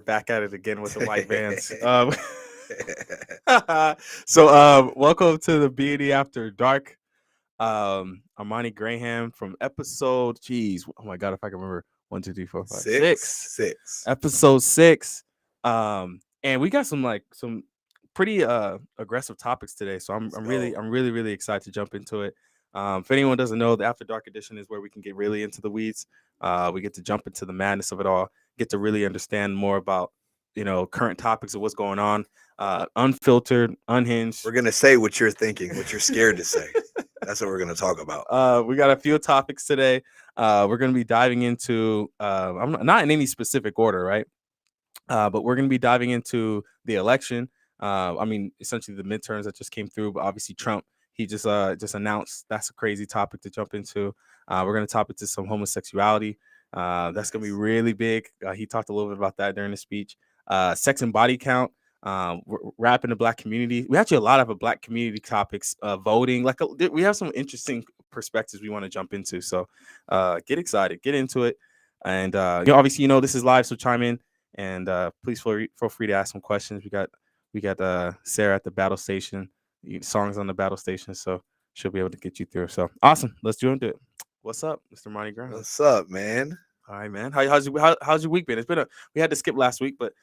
Back at it again with the white vans. Welcome to the Beauty After Dark. Armani Graham from episode, oh my God, if I can remember, 1, 2, 3, 4, 5, 6. Six. Episode 6. And we got some pretty aggressive topics today. So I'm really excited to jump into it. If anyone doesn't know, the After Dark edition is where we can get really into the weeds. We get to jump into the madness of it all, get to really understand more about, current topics of what's going on, unfiltered, unhinged. We're going to say what you're thinking, what you're scared to say. That's what we're going to talk about. We got a few topics today. We're going to be diving into, I'm not in any specific order, right? But we're going to be diving into the election. Essentially the midterms that just came through, but obviously Trump, he just announced. That's a crazy topic to jump into. We're going to top into some homosexuality. That's going to be really big. He talked a little bit about that during the speech. Sex and body count, rap in the Black community. We actually a lot of Black community topics, voting. We have some interesting perspectives we want to jump into. So get excited, get into it. And obviously, this is live, so chime in. And please feel free to ask some questions. We got Sarah at the battle station, songs on the battle station, so she'll be able to get you through. So awesome. Let's do it. What's up, Mr. Monty Graham? What's up, man? All right, man. How's your week been? We had to skip last week, but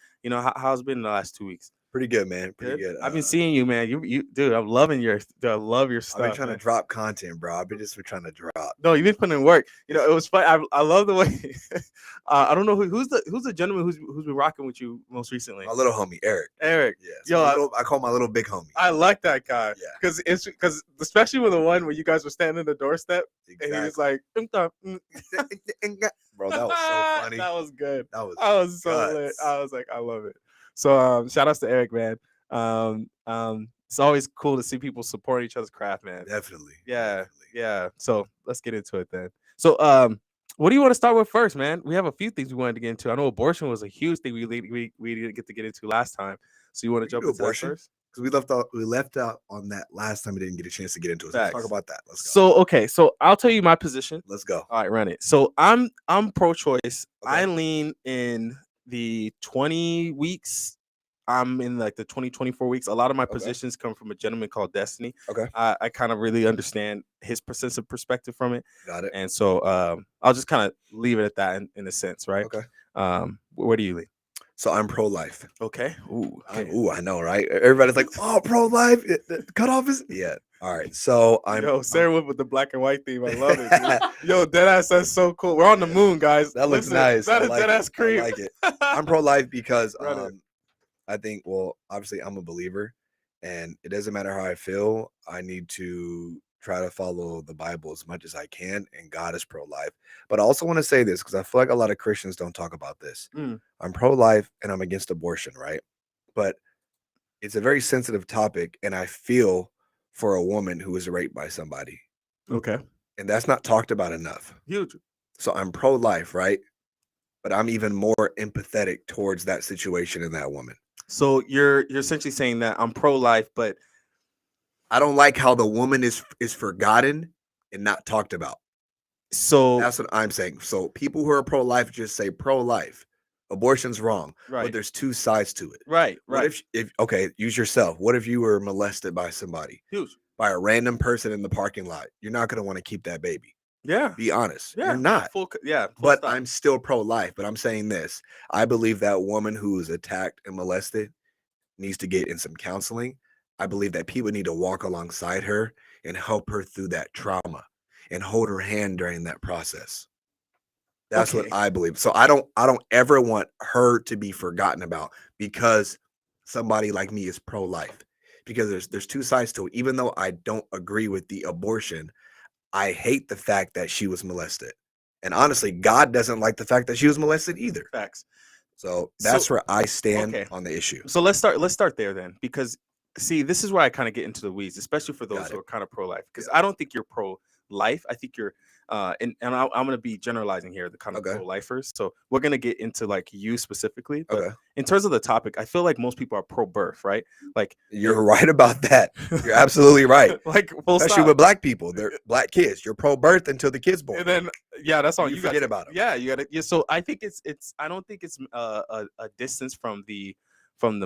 how's it been the last 2 weeks? Pretty good, man. Pretty good. I've been seeing you, man. You dude, I love your stuff. I've been trying to drop content, bro. I've been trying to drop. No, you've been putting in work. It was fun. I love the way. I don't know who's the gentleman who's been rocking with you most recently. My little homie, Eric. Eric. Yeah. I call my little big homie. I like that guy. Yeah. Because especially with the one where you guys were standing at the doorstep, exactly. And he was like, bro, that was so funny. That was good. I was so lit. I was like, I love it. So shout outs to Eric, man. It's always cool to see people support each other's craft, man. Definitely. Yeah. So let's get into it then. So what do you want to start with first, man? We have a few things we wanted to get into. I know abortion was a huge thing we didn't get to get into last time. So you want to jump into abortion first? Because we left out on that last time. We didn't get a chance to get into it. So let's talk about that. Let's go. So I'll tell you my position. Let's go. All right, run it. So I'm pro-choice. Okay. I lean in the 20 weeks. I'm in like the 20-24 weeks. A lot of my positions come from a gentleman called Destiny. Okay. I kind of really understand his sense of perspective from it. Got it. And so I'll just kind of leave it at that in a sense, right? Okay. Where do you lean? So I'm pro-life. Okay. I know, right? Everybody's like, oh, pro-life. The cutoff is All right. So Sarah went with the black and white theme. I love it. Dude. Yo, deadass, that's so cool. We're on the moon, guys. That looks nice. That is deadass cream. I like it. I'm pro-life because I think, obviously I'm a believer, and it doesn't matter how I feel. I need to try to follow the Bible as much as I can, and God is pro-life. But I also want to say this because I feel like a lot of Christians don't talk about this. I'm pro-life and I'm against abortion, right? But it's a very sensitive topic, and I feel for a woman who was raped by somebody. Okay. And that's not talked about enough. Huge. So I'm pro-life, right? But I'm even more empathetic towards that situation and that woman. So you're essentially saying that I'm pro-life, but I don't like how the woman is forgotten and not talked about. So that's what I'm saying. So people who are pro-life just say pro-life. Abortion's wrong. Right. But there's two sides to it. Right. What if okay, use yourself. What if you were molested by somebody? Huge. By a random person in the parking lot? You're not going to want to keep that baby. Yeah. Be honest. Yeah. You're not. But stop. I'm still pro-life. But I'm saying this. I believe that woman who is attacked and molested needs to get in some counseling. I believe that people need to walk alongside her and help her through that trauma and hold her hand during that process. That's what I believe. So I don't ever want her to be forgotten about because somebody like me is pro-life. Because there's two sides to it. Even though I don't agree with the abortion, I hate the fact that she was molested. And honestly, God doesn't like the fact that she was molested either. Facts. So that's where I stand on the issue. So let's start there then, because see, this is where I kind of get into the weeds, especially for those who are kind of pro-life. Because I don't think you're pro-life. I think you're I'm going to be generalizing here, the kind of Okay. pro-lifers. So we're going to get into like you specifically, but Okay. in terms of the topic, I feel like most people are pro-birth, right? Like You're right about that. You're absolutely right. like full Especially stop. with black people. They're black kids. You're pro-birth until the kid's born. And then yeah, that's all You you forget got. about 'em. Yeah, you got to. Yeah, so I think it's I don't think it's a distance from the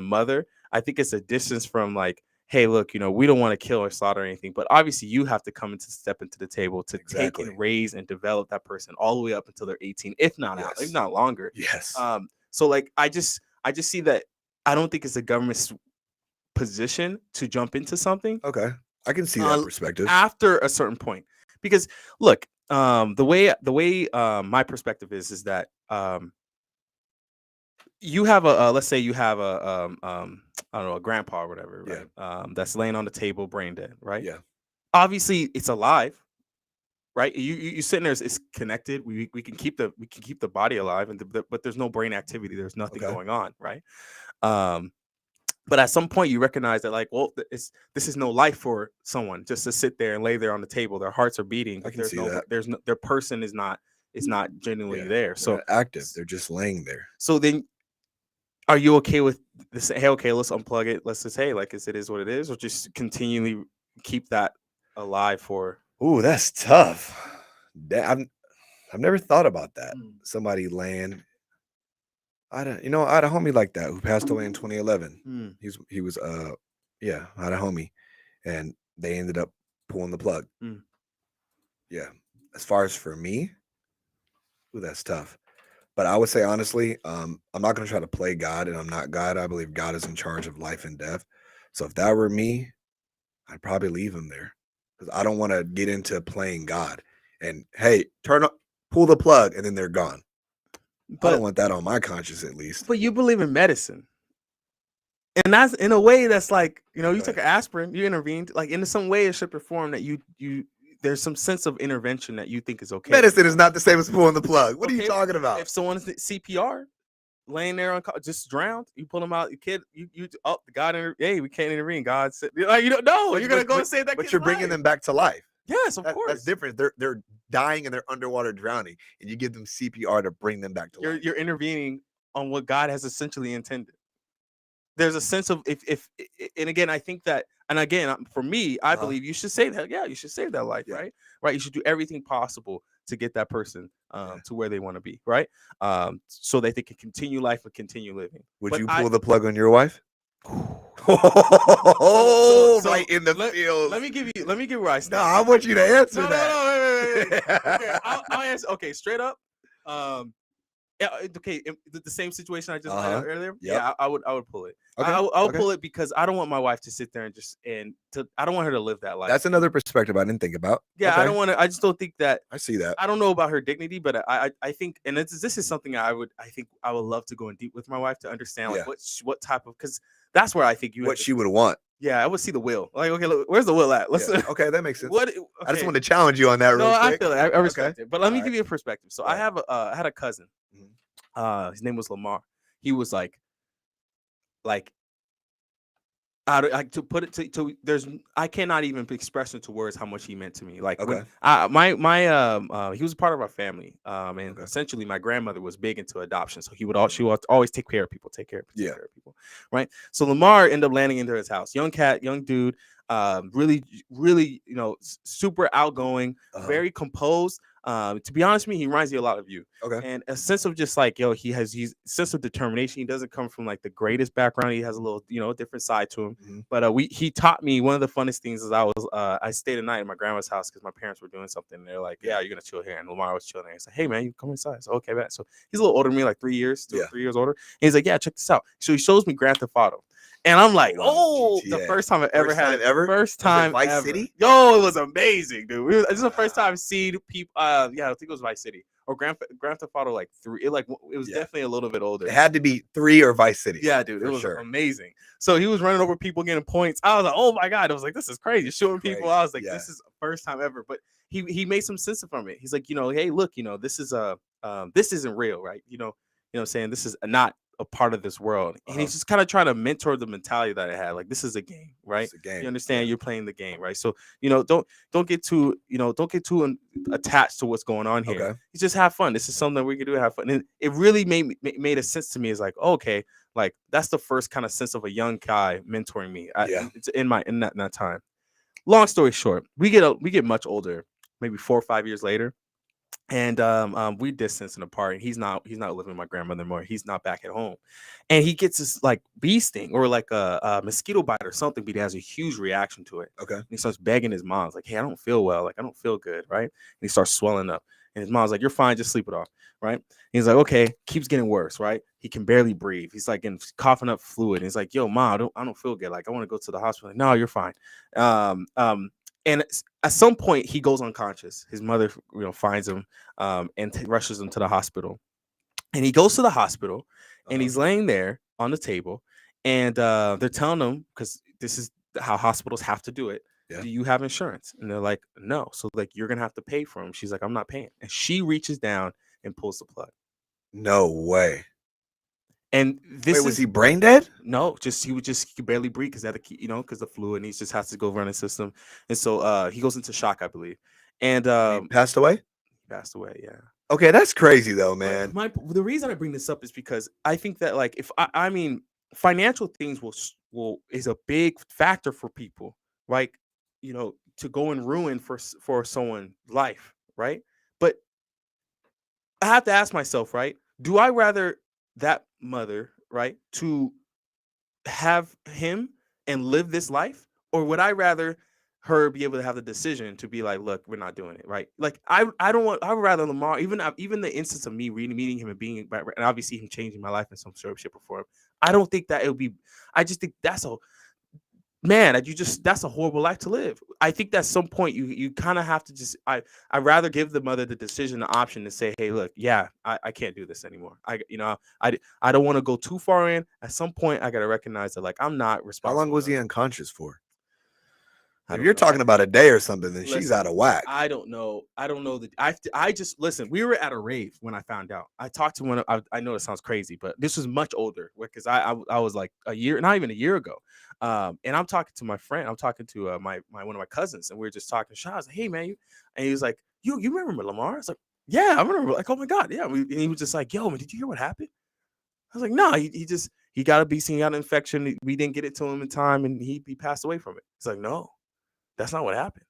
mother. I think it's a distance from like, hey, look, we don't want to kill or slaughter anything, but obviously you have to step into the table to take Exactly. and raise and develop that person all the way up until they're 18, if not out, if Yes. not longer. Yes. So like I just see that I don't think it's the government's position to jump into something Okay. I can see that perspective. after a certain point, because look, the way my perspective is that you have a let's say you have I don't know, a grandpa or whatever, Yeah. right? That's laying on the table, brain dead, right? Yeah. Obviously, it's alive, right? You sitting there, it's connected. We can keep the body alive, but there's no brain activity. There's nothing Okay. going on, right? But at some point, you recognize that, like, well, this is no life for someone just to sit there and lay there on the table. Their hearts are beating, I but can see that. their person is not genuinely Yeah. there. So They're not active. They're just laying there. so then, are you okay with this? Hey, okay, let's unplug it. Let's just, hey, like, it is what it is, or just continually keep that alive for? Ooh, that's tough. I've never thought about that. Mm. Somebody laying. I had a homie like that who passed away in 2011. Mm. He was yeah, I had a homie, and they ended up pulling the plug. Mm. Yeah. As far as for me, ooh, that's tough. But I would say honestly, I'm not gonna try to play God, and I'm not God. I believe God is in charge of life and death. So if that were me, I'd probably leave him there, because I don't want to get into playing God. And hey, pull the plug, and then they're gone. I don't But want that on my conscience, at least. but you believe in medicine, and that's in a way that's like, you Go took ahead. an aspirin, you intervened, like in some way, shape, or form that you there's some sense of intervention that you think is okay. Medicine is not the same as pulling the plug. What are you Okay, talking about? If someone's CPR, laying there just drowned, you pull them out, your kid, hey, we can't intervene. God said, like, you don't know, you're gonna go and save that. But kid's you're bringing life. them back to life. Yes, of course. That's different. They're dying and they're underwater drowning, and you give them CPR to bring them back to life. You're intervening on what God has essentially intended. There's a sense of if and again, I think that, and again, for me, I believe you should save that. Yeah, you should save that life, Yeah. right. You should do everything possible to get that person Yeah. to where they want to be, right, so that they can continue life and continue living. Would But you pull the plug on your wife? so Right in the field. Let me give you where I stand. No, I want you to answer No, that. wait. Okay, I'll answer. Okay, straight up. Yeah, okay. The same situation I just laid out earlier. Yep. Yeah, I would pull it. Okay. I would pull it, because I don't want my wife to sit there I don't want her to live that life. That's another perspective I didn't think about. Yeah, Okay. I don't want to. I just don't think that. I see that. I don't know about her dignity, but I think, and this is something I would love to go in deep with my wife to understand, like, Yeah. what type of, because that's where I think What she would want. Yeah, I would see the will. Like, okay, look, where's the will at? Let's. Yeah. Okay, that makes sense. What? I just want to challenge you on that real No, I quick. feel it. I respect Okay. it. But let me All give right. you a perspective. So Go ahead. I had a cousin. Mhm. His name was Lamar. He was like to put it to there's I cannot even express into words how much he meant to me. Like, when he was a part of our family. And essentially my grandmother was big into adoption, so she would always take care of people, take care of people, right? So Lamar ended up landing into his house. Young dude, really, really, super outgoing, very composed. To be honest with me, he reminds me a lot of you. Okay. And a sense of just like, he's sense of determination. He doesn't come from like the greatest background. He has a little, different side to him. Mhm. But he taught me, one of the funnest things is I stayed a night in my grandma's house because my parents were doing something. And they're like, yeah, you're gonna chill here. And Lamar was chilling there. He's like, hey man, you come inside. So okay, man. So he's a little older than me, like 3 years, 2 or 3 years older. And he's like, yeah, check this out. So he shows me Grand Theft Auto. And I'm like, the first time I ever had it. First time Vice ever. City? Yo, it was amazing, dude. This is the first time seeing people. I think it was Vice City or Grand Theft Auto, like 3. It was definitely a little bit older. It had to be 3 or Vice City. Yeah, dude, it was amazing. So he was running over people, getting points. I was like, oh my god! I was like, this is crazy. Shooting people. I was like, this is the first time ever. But he made some sense from it. He's like, hey, look, this isn't real, right? What I'm saying, this is not a part of this world. And he's Uh-huh. just kind of trying to mentor the mentality that I had. Like, this is a game, right? It's a game. You understand? Yeah. You're playing the game, right? So, don't get too, attached to what's going on here. Okay. You just have fun. This is something that we can do, have fun. And it really made a sense to me. It's like, okay, like that's the first kind of sense of a young guy mentoring me. Yeah. It's in that time. Long story short, we get much older, maybe 4 or 5 years later, and we distancing apart. And he's not living with my grandmother anymore. He's not back at home, and he gets this like bee sting or like a mosquito bite or something. But he has a huge reaction to it. Okay. And he starts begging his mom, like, "Hey, I don't feel well. Like, I don't feel good, right?" And he starts swelling up. And his mom's like, "You're fine. Just sleep it off." Right? And he's like, "Okay." Keeps getting worse. Right? He can barely breathe. He's like coughing up fluid. And he's like, "Yo, mom, I don't feel good. Like, I want to go to the hospital." Like, "No, you're fine." Um, um, and at some point, he goes unconscious. His mother, finds him, and rushes him to the hospital. And he goes to the hospital, and Uh-huh. he's laying there on the table, and they're telling him, because this is how hospitals have to do it. Yeah. Do you have insurance? And they're like, no. So like, you're gonna have to pay for him. She's like, I'm not paying. And she reaches down and pulls the plug. No way. And Wait, this was is he brain dead? no, he could barely breathe because because the fluid, and he just has to go run his system. And so he goes into shock, I believe, and And he passed away? he passed away. Yeah. Okay, that's crazy though, But man. the reason I bring this up is because I think that, like, if I mean, financial things will is a big factor for people, right? To go and ruin for someone's life, right? But I have to ask myself, right? Do I rather that mother, right, to have him and live this life, or would I rather her be able to have the decision to be like, look, we're not doing it, right? Like, I don't want, I would rather Lamar, even the instance of me meeting him and being, and obviously him changing my life in some sort of shape or form. I don't think that it would be. I just think that's a man that that's a horrible life to live. I think that at some point you kind of have to just, I rather give the mother the decision, the option to say, hey, look, yeah, I can't do this anymore. I don't want to go too far in. At some point I got to recognize that, like, I'm not How long responsible was he enough. unconscious for? I If don't you're know. talking about a day or something, then she's Listen, out of whack. I don't know. I don't know that. I just listen. We were at a rave when I found out. I talked to one. I know it sounds crazy, but this was much older because I was like a year, not even a year ago. And I'm talking to my friend. I'm talking to my one of my cousins, and we were just talking shit. I was like, "Hey, man," and he was like, "You remember Lamar?" I was like, "Yeah, I remember." Like, "Oh my god, yeah." And he was just like, "Yo, man, did you hear what happened?" I was like, "No, he got a BC, he got an infection. We didn't get it to him in time, and he passed away from it." He's like, "No, that's not what happened."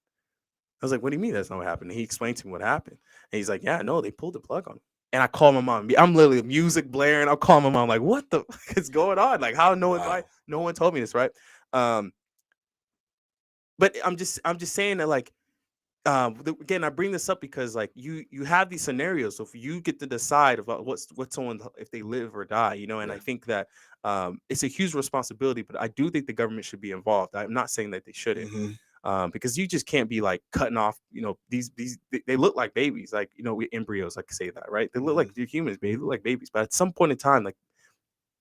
I was like, "What do you mean that's not what happened?" And he explained to me what happened. And he's like, "Yeah, no, they pulled the plug on him." And I call my mom. I'm literally music blaring. I'll call my mom like, "What the fuck is going on? Like, how Wow. no one told me this, right?" Um, but I'm just saying that, like, again, I bring this up because, like, you have these scenarios. So if you get to decide about what someone, if they live or die, and I Yeah. think that it's a huge responsibility. But I do think the government should be involved. I'm not saying that they shouldn't. Hmm. Because you just can't be like cutting off, they look like babies, like, we embryos, like, say that, right? They look Hmm. like they're humans, they look like babies. But at some point in time, like,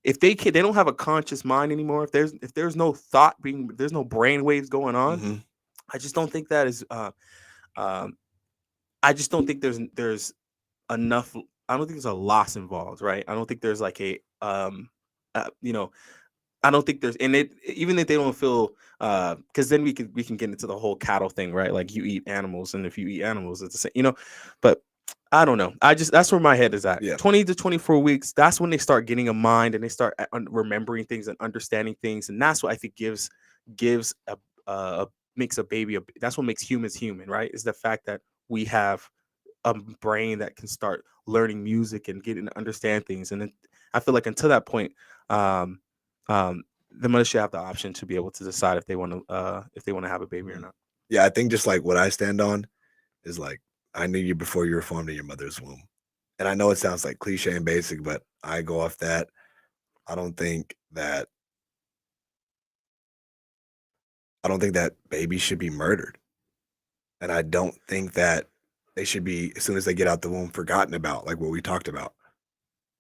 if they don't have a conscious mind anymore, if there's no thought there's no brain waves going on, Hmm. I just don't think that is um I just don't think there's enough. I don't think there's a loss involved, right? I don't think there's like a uh, you know I don't think there's, and it, even if they don't feel, because then we can get into the whole cattle thing, right? Like, you eat animals, and if you eat animals, it's the same. But I don't know. That's where my head is at. Yeah. 20 to 24 weeks. That's when they start getting a mind, and they start remembering things and understanding things, and that's what I think gives makes a baby. That's what makes humans human, right? Is the fact that we have a brain that can start learning music and getting to understand things. And then I feel like until that point, um, the mother should have the option to be able to decide if they want to have a baby or Mhm. not. Yeah, I think just like what I stand on is like I knew you before you were formed in your mother's womb. And I know it sounds like cliche and basic, but I go off that. I don't think that I don't think that babies should be murdered. And I don't think that they should be, as soon as they get out the womb, forgotten about, like what we talked about.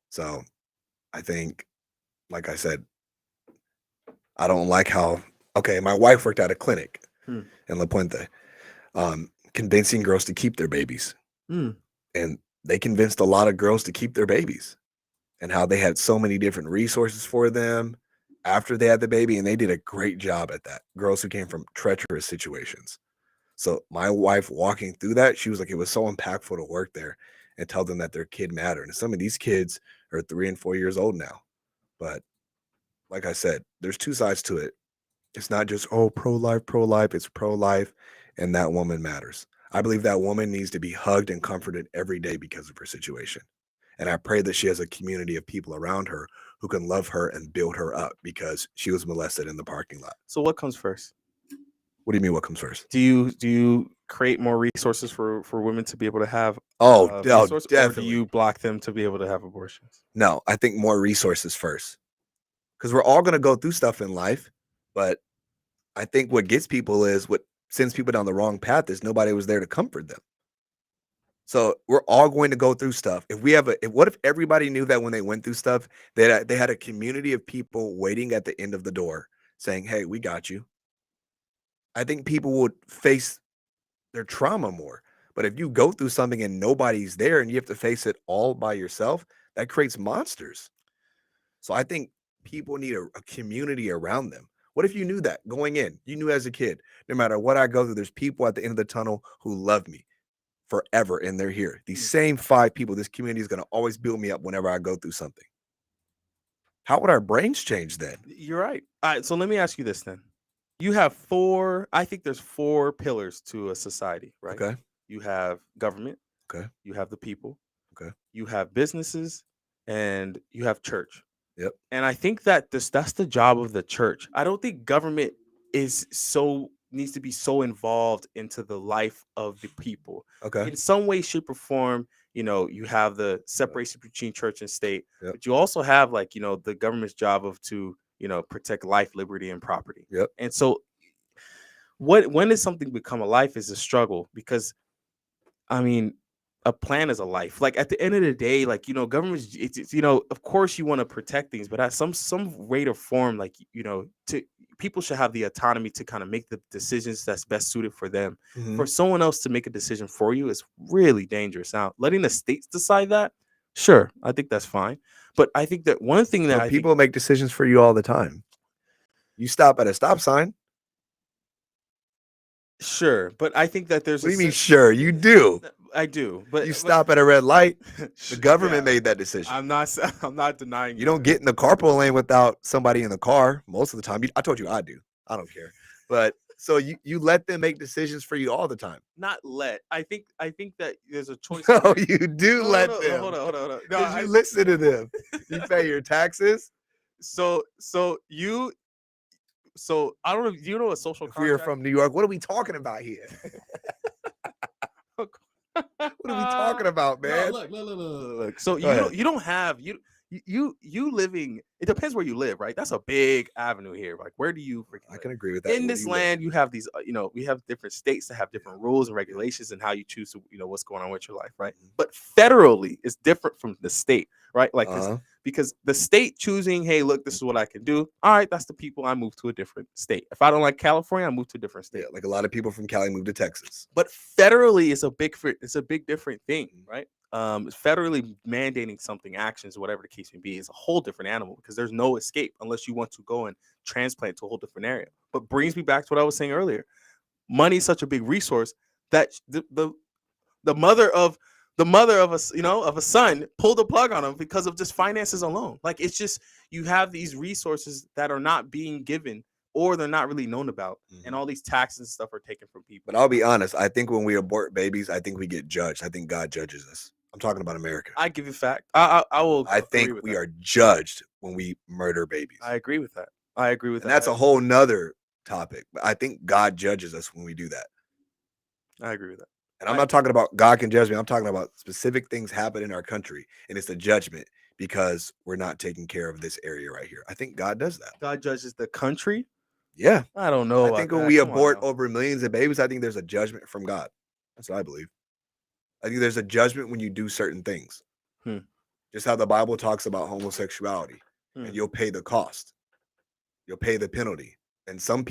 So I think, like I said, I don't like how, okay, my wife worked at a clinic Hmm. in La Puente, convincing girls to keep their babies. Hmm. And they convinced a lot of girls to keep their babies. and how they had so many different resources for them after they had the baby, and they did a great job at that. Girls who came from treacherous situations. So my wife walking through that, she was like, it was so impactful to work there and tell them that their kid mattered. And some of these kids are 3 and 4 years old now. But like I said, there's two sides to it. It's not just, oh, pro life. It's pro life. And that woman matters. I believe that woman needs to be hugged and comforted every day because of her situation. And I pray that she has a community of people around her who can love her and build her up because she was molested in the parking lot. So what comes first? What do you mean what comes first? Do you create more resources for women to be able to have Oh, resource, or do definitely. you block them to be able to have abortions? No, I think more resources first. Because we're all going to go through stuff in life. But I think what gets people is what sends people down the wrong path is nobody was there to comfort them. So we're all going to go through stuff. What if everybody knew that when they went through stuff, they had a community of people waiting at the end of the door saying, hey, we got you. I think people would face their trauma more. But if you go through something and nobody's there and you have to face it all by yourself, that creates monsters. So I think people need a community around them. What if you knew that going in? You knew as a kid, no matter what I go through, there's people at the end of the tunnel who love me forever and they're here. These same 5 people, this community is going to always build me up whenever I go through something. How would our brains change then? You're right. All right, so let me ask you this then. I think there's 4 pillars to a society, right? Okay. You have government, Okay. you have the people, Okay. you have businesses, and you have church. Yep. And I think that that's the job of the church. I don't think government needs to be so involved into the life of the people. Okay. In some way, shape, or form, you have the separation between church and state, Yep. but you also have the government's job to protect life, liberty, and property. Yep. And so when does something become a life is a struggle, because I mean, a plan is a life. Like at the end of the day, governments, it's of course you want to protect things, but at some rate or form, to people should have the autonomy to kind of make the decisions that's best suited for them. Mhm. For someone else to make a decision for you is really dangerous. Now, letting the states decide that, sure, I think that's fine. But I think that one thing that No, people make decisions for you all the time. You stop at a stop sign. Sure, but I think that there's What do you mean, sure? You do. I do, but You stop at a red light. The government yeah, made that decision. I'm not denying You don't get in the carpool lane without somebody in the car most of the time. I told you I do. I don't care. But so you let them make decisions for you all the time. Not let. I think that there's a choice. No, you do No, let no, them. hold on. No, Because you listen to them. You pay your taxes. So I don't know. Do you know what social If we are contract? from New York, what are we talking about here? What are we talking about, man? No, look. So Go ahead. you don't have you living. It depends where you live, right? That's a big avenue here. Like, where do you freaking I live? can agree with that. In Where this do you live? land, you have these, we have different states that have different rules and regulations and how you choose to, what's going on with your life, right? Mhm. But federally, it's different from the state, right? Like, Uh-huh. because the state choosing, hey, look, this is what I can do. All right, that's the people. I move to a different state. If I don't like California, I move to a different state. Yeah, like a lot of people from Cali moved to Texas. But federally, it's a big different thing, right? Federally mandating something, actions, whatever the case may be, is a whole different animal, because there's no escape unless you want to go and transplant to a whole different area. But brings me back to what I was saying earlier. Money is such a big resource that the mother of a son pulled the plug on him because of just finances alone. Like, it's just, you have these resources that are not being given, or they're not really known about, and all these taxes and stuff are taken from people. But I'll be honest, I think when we abort babies, I think we get judged. I think God judges us. I'm talking about America. I give you fact. I will. I agree think with we that. are judged when we murder babies. I agree with that. I agree with And that. that's a whole nother topic. But I think God judges us when we do that. I agree with that. And I'm not talking about God can judge me. I'm talking about specific things happen in our country, and it's a judgment because we're not taking care of this area right here. I think God does that. God judges the country. Yeah. I don't know. I about think when that. we Come on abort now. over millions of babies, I think there's a judgment from God. That's what I believe. I think there's a judgment when you do certain things. Hmm. Just how the Bible talks about homosexuality, and you'll pay the cost. You'll pay the penalty. And some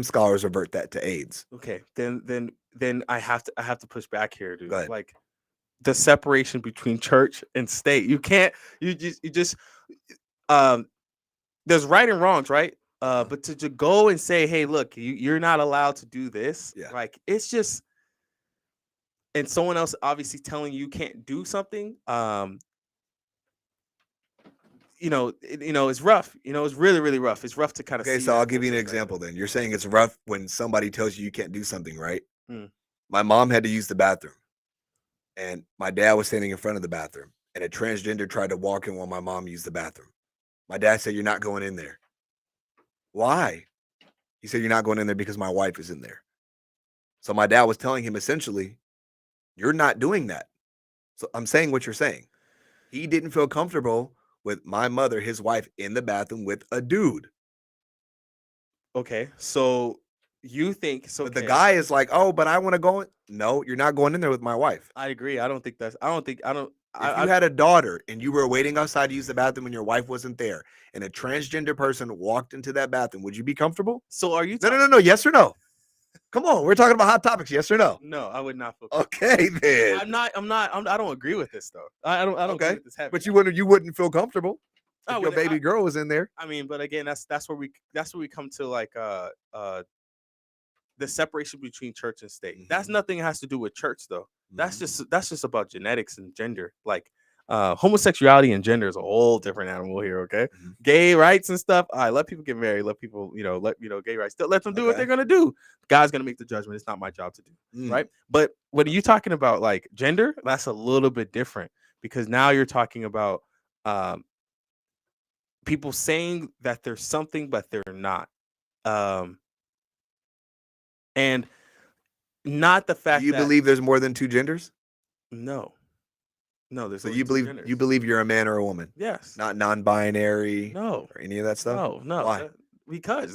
scholars revert that to AIDS. Okay, then I have to push back here, dude. Go ahead. Like, the separation between church and state. You can't. You just. Um, there's right and wrongs, right? But to go and say, hey, look, you're not allowed to do this. Yeah. Like it's just, and someone else obviously telling you can't do something. It's rough. It's really, really rough. It's rough to kind of Okay, see so I'll that give whole you an perspective. example then. You're saying it's rough when somebody tells you can't do something, right? Mm. My mom had to use the bathroom, and my dad was standing in front of the bathroom, and a transgender tried to walk in while my mom used the bathroom. My dad said, "You're not going in there." Why? He said, "You're not going in there because my wife is in there." So my dad was telling him essentially, "You're not doing that." So I'm saying what you're saying. He didn't feel comfortable with my mother, his wife, in the bathroom with a dude. Okay, so you think it's But the okay. guy is like, "Oh, but I want to go in." No, you're not going in there with my wife. I agree. I don't think that's. I don't think. I don't. If you had a daughter and you were waiting outside to use the bathroom and your wife wasn't there, and a transgender person walked into that bathroom, would you be comfortable? So are you? No, no, no, no. Yes or no? Come on, we're talking about hot topics. Yes or no? No, I would not feel. Okay, then. I'm not. I'm not. I don't agree with this though. I don't. I don't agree Okay, with this heavy. but you wouldn't feel comfortable I if your would. baby girl was in there. I mean, but again, that's where we come to like the separation between church and state. That's nothing has to do with church though. That's just about genetics and gender. Like homosexuality and gender is a whole different animal here. Okay, gay rights and stuff. All right, let people get married. Let people, gay rights. Let them do what they're gonna do. God's gonna make the judgment. It's not my job to do. Right. But when you talking about like gender, that's a little bit different because now you're talking about people saying that there's something but they're not. Um, and not the Do fact you that believe there's more than two genders? no, no, there's So only you two believe genders. you're a man or a woman, Yes. not non-binary No. or any of that stuff? No. Why? Because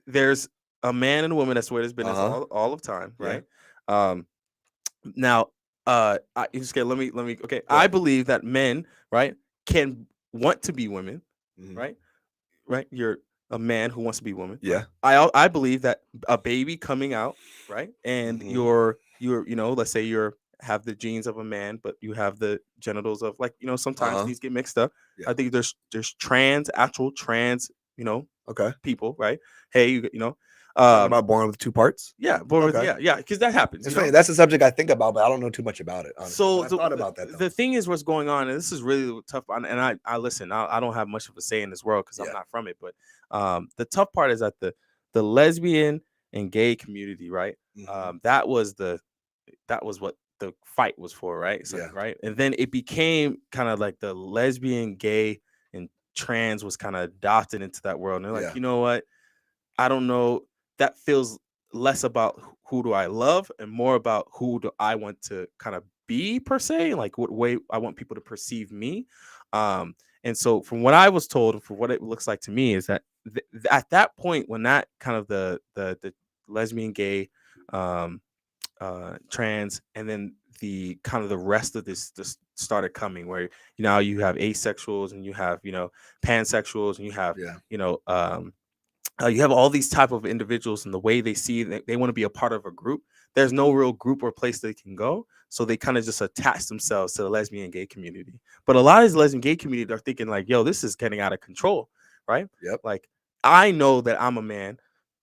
there's a man and a woman. That's the way it's been as Uh-huh. all of time, Yeah. right? Um, now, okay. Let me. Okay, Go I ahead. believe that men, right, can want to be women, Mhm. right? Right? You're a man who wants to be a woman, right? Yeah. I believe that a baby coming out, right? And Mhm. you're let's say you're have the genes of a man, but you have the genitals of like, sometimes Uh-huh. these get mixed up. Yeah. I think there's actual trans, Okay. people, right? Hey, You're talking um about born with two parts? yeah, born with Okay. yeah, because that happens, It's funny. That's a subject I think about, but I don't know too much about it, honestly. But So I've thought about that though. the thing is, what's going on, and this is really tough. And I listen. I don't have much of a say in this world because I'm Yeah. not from it. But the tough part is that the lesbian and gay community, right? Mhm. That was what the fight was for, right? So Yeah. right, and then it became kind of like the lesbian, gay, and trans was kind of adopted into that world. And they're like, Yeah. you know what? I don't know. That feels less about who do I love and more about who do I want to kind of be per se, like what way I want people to perceive me. And so from what I was told, and for what it looks like to me, is that at that point when that kind of the lesbian, gay, um, trans, and then the kind of the rest of this started coming, where now you have asexuals and you have pansexuals and you have Yeah. you know um, you have all these type of individuals and the way they see that they want to be a part of a group. There's no real group or place they can go, so they kind of just attach themselves to the lesbian and gay community. But a lot of these lesbian gay community are thinking like, yo, this is getting out of control, right? Yep. Like, I know that I'm a man,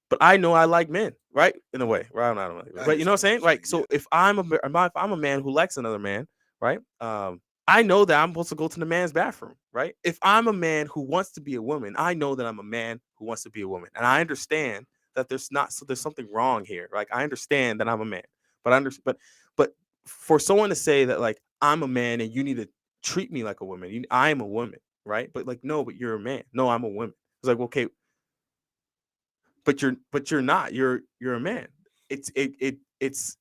but I know I like men, right? In a way, right? I don't know, I but you know what I'm understand what saying? you're saying. Like, so if I'm a man who likes another man, right? I know that I'm supposed to go to the man's bathroom, right? If I'm a man who wants to be a woman, I know that I'm a man who wants to be a woman, and I understand that there's something wrong here. Like, I understand that I'm a man, but for someone to say that like I'm a man and you need to treat me like a woman, I am a woman, right? But like, no, but you're a man. No, I'm a woman. It's like, okay, but you're not. You're a man. It's it it it's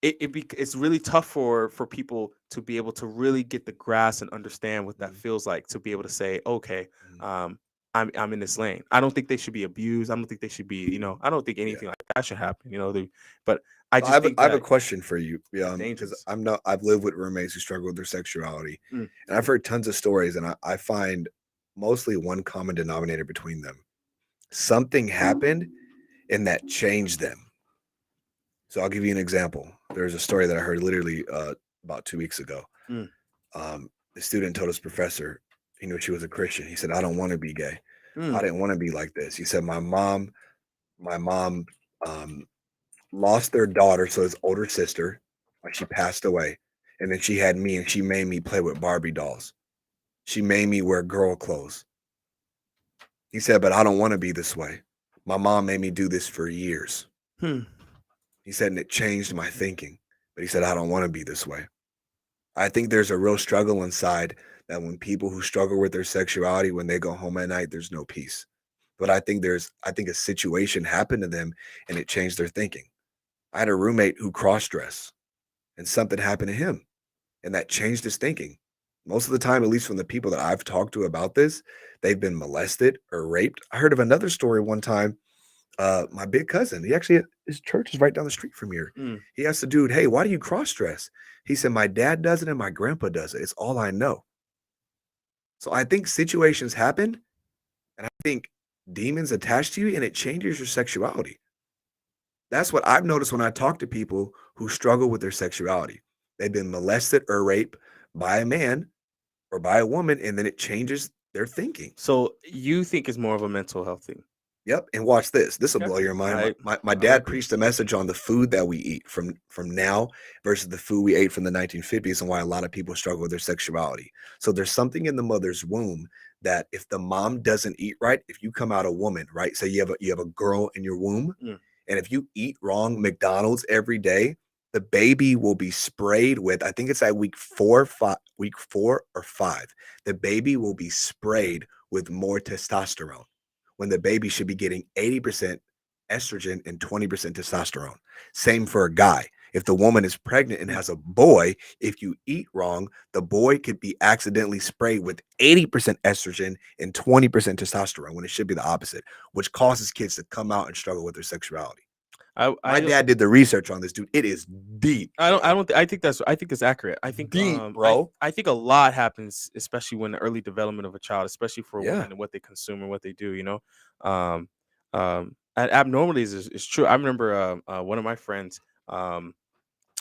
it's really tough for people to be able to really get the grasp and understand what that Mhm. feels like to be able to say, okay, Mhm. um, I'm in this lane. I don't think they should be abused. I don't think they should be, I don't think Yeah. anything like that should happen. But I So just think I have a that question for you. it's Because dangerous. I've lived with roommates who struggle with their sexuality, Mm. and I've heard tons of stories, and I find mostly one common denominator between them. Something happened and that changed them. So I'll give you an example. There's a story that I heard literally about 2 weeks ago. Mm, The student told his professor, he knew she was a Christian. He said, "I don't want to be gay. I mm, didn't want to be like this." He said, "My mom um, lost their daughter, so his older sister, like she passed away, and then she had me, and she made me play with Barbie dolls. She made me wear girl clothes." He said, "But I don't want to be this way. My mom made me do this for years." hmm. He said, "And it changed my thinking." But he said, "I don't want to be this way." I think there's a real struggle inside that when people who struggle with their sexuality, when they go home at night, there's no peace. But I think a situation happened to them and it changed their thinking. I had a roommate who cross dressed and something happened to him and that changed his thinking. Most of the time, at least from the people that I've talked to about this, they've been molested or raped. I heard of another story one time. My big cousin, he actually his church is right down the street from here. Mm. He asked the dude, "Hey, why do you cross dress?" He said, "My dad does it and my grandpa does it. It's all I know." So I think situations happen, and I think demons attach to you, and it changes your sexuality. That's what I've noticed when I talk to people who struggle with their sexuality. They've been molested or raped by a man or by a woman, and then it changes their thinking. So you think it's more of a mental health thing? Yep, and watch this. This will Yeah, blow your mind. My, I my, my I would dad agree. preached a message on the food that we eat from now versus the food we ate from the 1950s and why a lot of people struggle with their sexuality. So there's something in the mother's womb that if the mom doesn't eat right, if you come out a woman, right? Say you have a girl in your womb, Mm. and if you eat wrong McDonald's every day, the baby will be sprayed with, I think it's at week 4 or 5. The baby will be sprayed with more testosterone when the baby should be getting 80% estrogen and 20% testosterone. Same for a guy. If the woman is pregnant and Mm. has a boy, if you eat wrong, the boy could be accidentally sprayed with 80% estrogen and 20% testosterone when it should be the opposite, which causes kids to come out and struggle with their sexuality. My I don't dad did the research on this, dude. It is deep, I bro. don't I think it's accurate. I think Deep, bro. I think a lot happens, especially when the early development of a child, especially for a Yeah. woman and what they consume and what they do, you know. Um abnormalities is true. I remember one of my friends um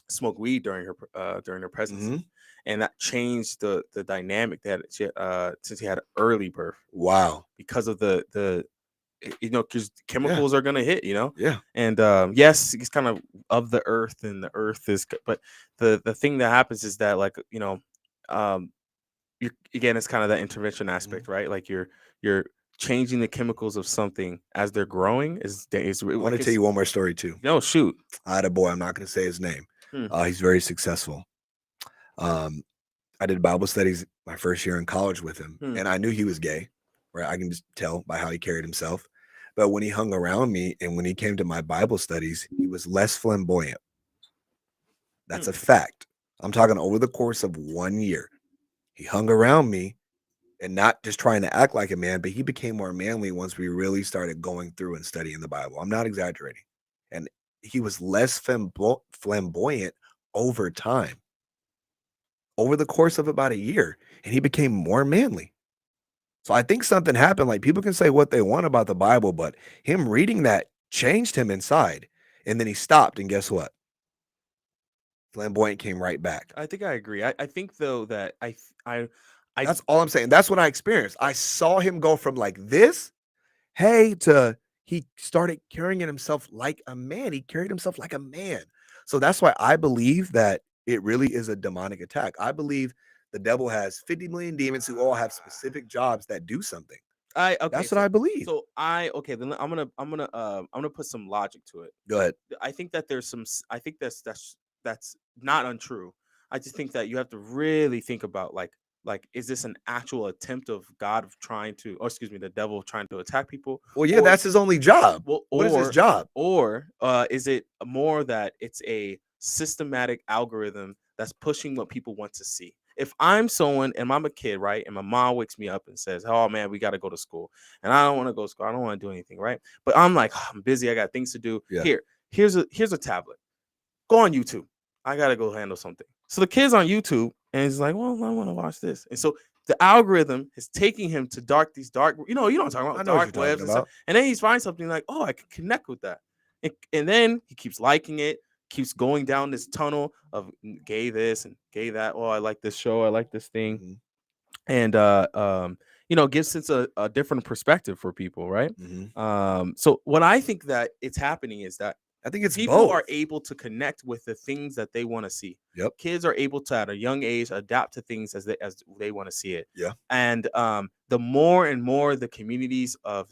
smoked weed during her Hmm. pregnancy, and that changed the dynamic that since he had early birth Wow. because of because Yeah. chemicals are gonna hit, Yeah. and yes, it's kind of the earth, and the earth but the thing that happens is that, like, um you're, again, it's kind of that intervention Mhm. aspect, right? Like you're changing the chemicals of something as they're growing is I want to like tell it's you one more story too. no shoot. I had a boy. I'm not going to say his name. Hmm, He's very successful. Um, I did Bible studies my first year in college with him, hmm, and I knew he was gay. Right, I can just tell by how he carried himself. But when he hung around me, and when he came to my Bible studies, he was less flamboyant. That's hmm. a fact. I'm talking over the course of 1 year. He hung around me and not just trying to act like a man, but he became more manly once we really started going through and studying the Bible. I'm not exaggerating. And he was less flamboyant over time, over the course of about a year, and he became more manly. So I think something happened. Like people can say what they want about the Bible, but him reading that changed him inside. And then he stopped, and guess what? Flamboyant came right back. I think I agree. I think though that I That's all I'm saying. That's what I experienced. I saw him go from like this, hey, to he started carrying himself like a man. He carried himself like a man. So that's why I believe that it really is a demonic attack. I believe the devil has 50 million demons who all have specific jobs that do something. I okay, That's what I believe. okay, then I'm gonna put some logic to it. Go ahead. I think that I think that's not untrue. I just think that you have to really think about, like, is this an actual attempt of God trying to, or excuse me, the devil trying to attack people, Well, yeah, or that's his only job. well, What is his job? is it more that it's a systematic algorithm that's pushing what people want to see? If I'm someone and I'm a kid, right, and my mom wakes me up and says, "Oh man, we got to go to school," and I don't want to go to school, I don't want to do anything, right? But I'm like, "Oh, I'm busy, I got things to do. Yeah. Here's a tablet. Go on YouTube. I gotta go handle something." So the kid's on YouTube and he's like, "Well, I want to watch this," and so the algorithm is taking him to these dark, you know what I'm talking I about, know what you're dark talking webs and stuff. about. And then he's finds something like, "Oh, I can connect with that," and then he keeps liking it. keeps going down this tunnel of gay this and gay that. Oh, I like this show. I like this thing. Mhm. And gives sense a different perspective for people, right? Mhm. So what I think that it's happening is that I think it's people are both. able to connect with the things that they want to see. Yep. Kids are able to at a young age adapt to things as they want to see it. Yeah. And the more and more the communities of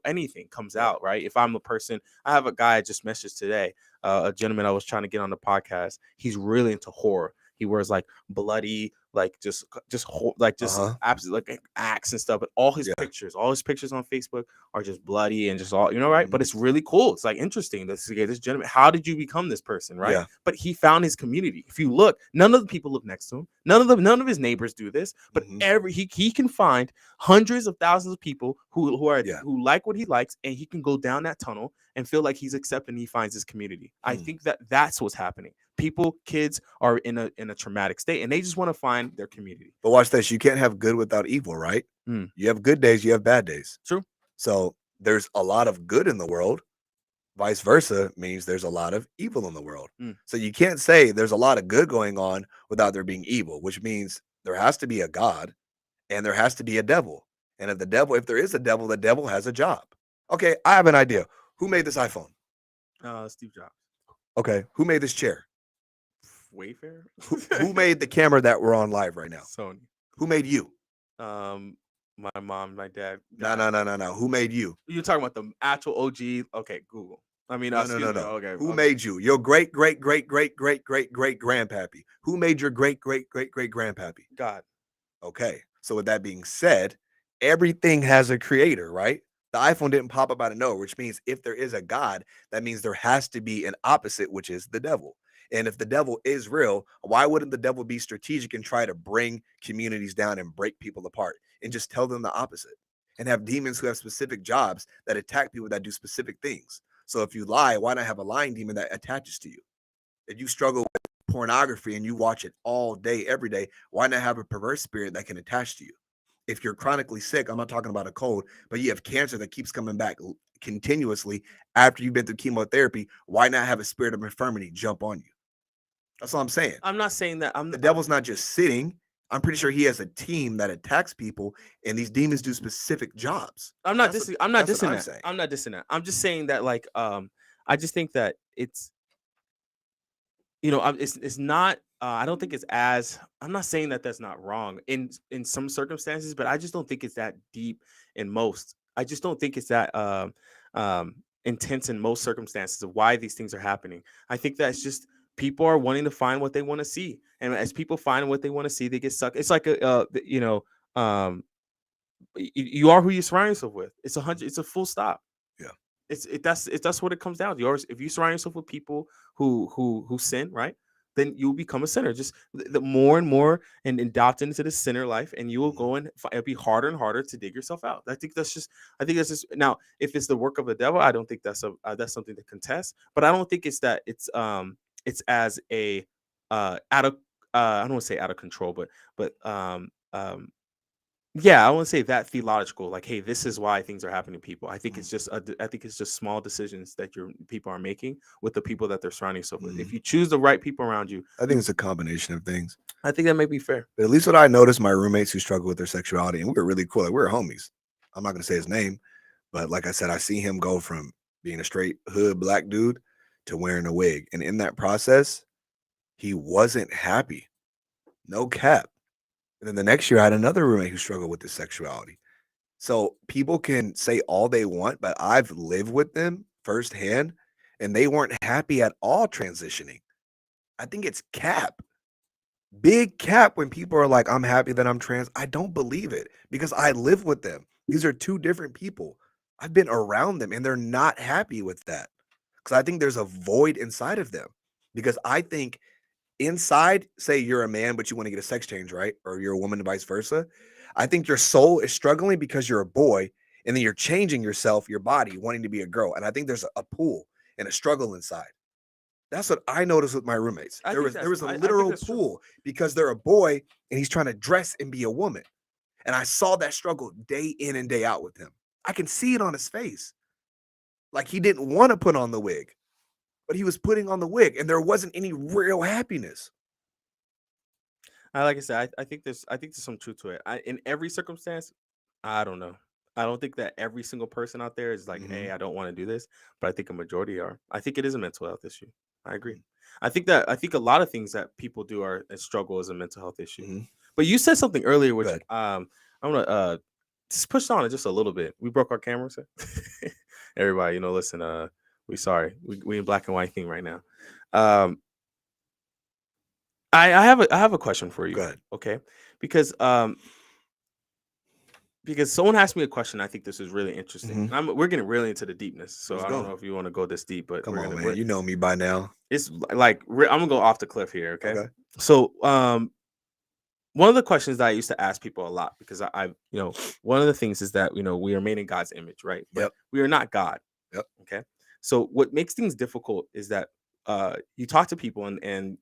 anything comes Yeah. out, right? If I'm a person, I have a guy I just messaged today, a gentleman I was trying to get on the podcast. He's really into horror. He wears like bloody, like just Uh-huh. absolutely like acts and stuff. But all his pictures on Facebook are just bloody and just all right. Mhm. But it's really cool. It's like interesting. This gentleman. How did you become this person, right? Yeah. But he found his community. If you look, none of the people live next to him. None of his neighbors do this. But Mhm. he can find hundreds of thousands of people Yeah. who like what he likes, and he can go down that tunnel and feel like he's accepted and he finds his community. I Hmm. think that that's what's happening. Kids are in a traumatic state and they just want to find their community. But watch this. You can't have good without evil, right? Mm, You have good days, you have bad days. true. So there's a lot of good in the world. Vice versa means there's a lot of evil in the world. Mm. So you can't say there's a lot of good going on without there being evil, which means there has to be a God and there has to be a devil. And if there is a devil, the devil has a job. Okay, I have an idea. Who made this iPhone? Steve Jobs. Okay, who made this chair? Wayfair. Who made the camera that we're on live right now? Sony. Who made you? My mom, my dad. No. Who made you? You're talking about the actual OG. Okay, Google. I mean, No. excuse me. Who Okay. made you? Your great grandpappy. Who made your great grandpappy? God. Okay. So with that being said, everything has a creator, right? The iPhone didn't pop up out of nowhere, which means if there is a God, that means there has to be an opposite, which is the devil. And if the devil is real, why wouldn't the devil be strategic and try to bring communities down and break people apart and just tell them the opposite and have demons who have specific jobs that attack people that do specific things? So if you lie, why not have a lying demon that attaches to you? If you struggle with pornography and you watch it all day, every day, why not have a perverse spirit that can attach to you? If you're chronically sick, I'm not talking about a cold, but you have cancer that keeps coming back continuously after you've been through chemotherapy, why not have a spirit of infirmity jump on you? That's all I'm saying. I'm not saying that. The devil's not just sitting. I'm pretty sure he has a team that attacks people, and these demons do specific jobs. I'm not That's dissing. I'm not that's what dissing I'm that. saying. I'm not dissing that. I'm just saying that I just think that it's not. I don't think it's as. I'm not saying that that's not wrong in some circumstances, but I just don't think it's that deep in most. I just don't think it's that intense in most circumstances of why these things are happening. I think that's just people are wanting to find what they want to see, and as people find what they want to see, they get sucked. It's like you are who you surround yourself with. It's 100. It's a full stop. Yeah. That's what it comes down to. Yours, if you surround yourself with people who sin, right, then you'll become a sinner. Just the more and more and adopt into the sinner life, and you will Mhm. go and it'll be harder and harder to dig yourself out. I think that's just now. If it's the work of the devil, I don't think that's something to contest. But I don't think it's that it's as a out of I don't want to say out of control, but yeah, I wouldn't say that theological. Like, hey, this is why things are happening to people. I think Mhm. I think it's just small decisions that your people are making with the people that they're surrounding themselves with. If Mhm. you choose the right people around you, I think it's a combination of things. I think that may be fair. But at least what I noticed, my roommates who struggle with their sexuality, and we were really cool. Like, we were homies. I'm not gonna say his name, but like I said, I see him go from being a straight hood black dude to wearing a wig. And in that process, he wasn't happy. No cap. And then the next year, I had another roommate who struggled with his sexuality. So people can say all they want, but I've lived with them firsthand, and they weren't happy at all transitioning. I think it's cap. Big cap when people are like, I'm happy that I'm trans. I don't believe it because I live with them. These are two different people. I've been around them and they're not happy with that because I think there's a void inside of them. Because I think inside, say you're a man, but you want to get a sex change, right? Or you're a woman, and vice versa. I think your soul is struggling because you're a boy and then you're changing yourself, your body, wanting to be a girl. And I think there's a pull and a struggle inside. That's what I noticed with my roommates. There was a I think literal that's true. pull because they're a boy and he's trying to dress and be a woman. And I saw that struggle day in and day out with him. I can see it on his face. Like he didn't want to put on the wig. but he was putting on the wig, and there wasn't any real happiness. Like I said, I think there's some truth to it. In every circumstance, I don't know. I don't think that every single person out there is like, Mhm. hey, I don't want to do this, but I think a majority are. I think it is a mental health issue. I agree. Mm. I think a lot of things that people do are a struggle as a mental health issue. Mhm. But you said something earlier, which Good. I'm gonna just push on it just a little bit. We broke our cameras. Everybody, listen, we sorry. We in black and white thing right now. Um I have a question for you. Good. Okay. Because someone asked me a question. I think this is really interesting. Mhm. We're getting really into the deepness, so Let's I don't go. know if you want to go this deep, but Come on, man. You know me by now. it's like I'm gonna go off the cliff here. Okay. Okay. So one of the questions that I used to ask people a lot, because one of the things is that we are made in God's image, right? But Yep. we are not God. Yep. Okay. So what makes things difficult is that you talk to people and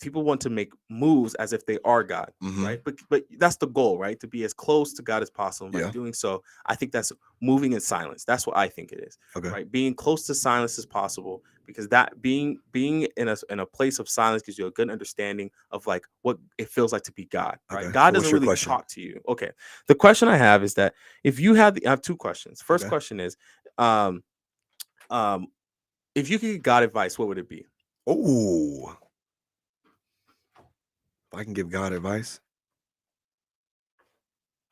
people want to make moves as if they are God, Mhm. right? But that's the goal, right? To be as close to God as possible. And by Yeah. doing so, I think that's moving in silence. That's what I think it is, Okay. right? Being close to silence as possible, because that being in a place of silence gives you a good understanding of like what it feels like to be God, right? Okay. God So what's doesn't your really question? talk to you. Okay. The question I have is that if you had I have two questions. First Okay. question is, um, um, if you could get God advice, what would it be? Oh, if I can give God advice,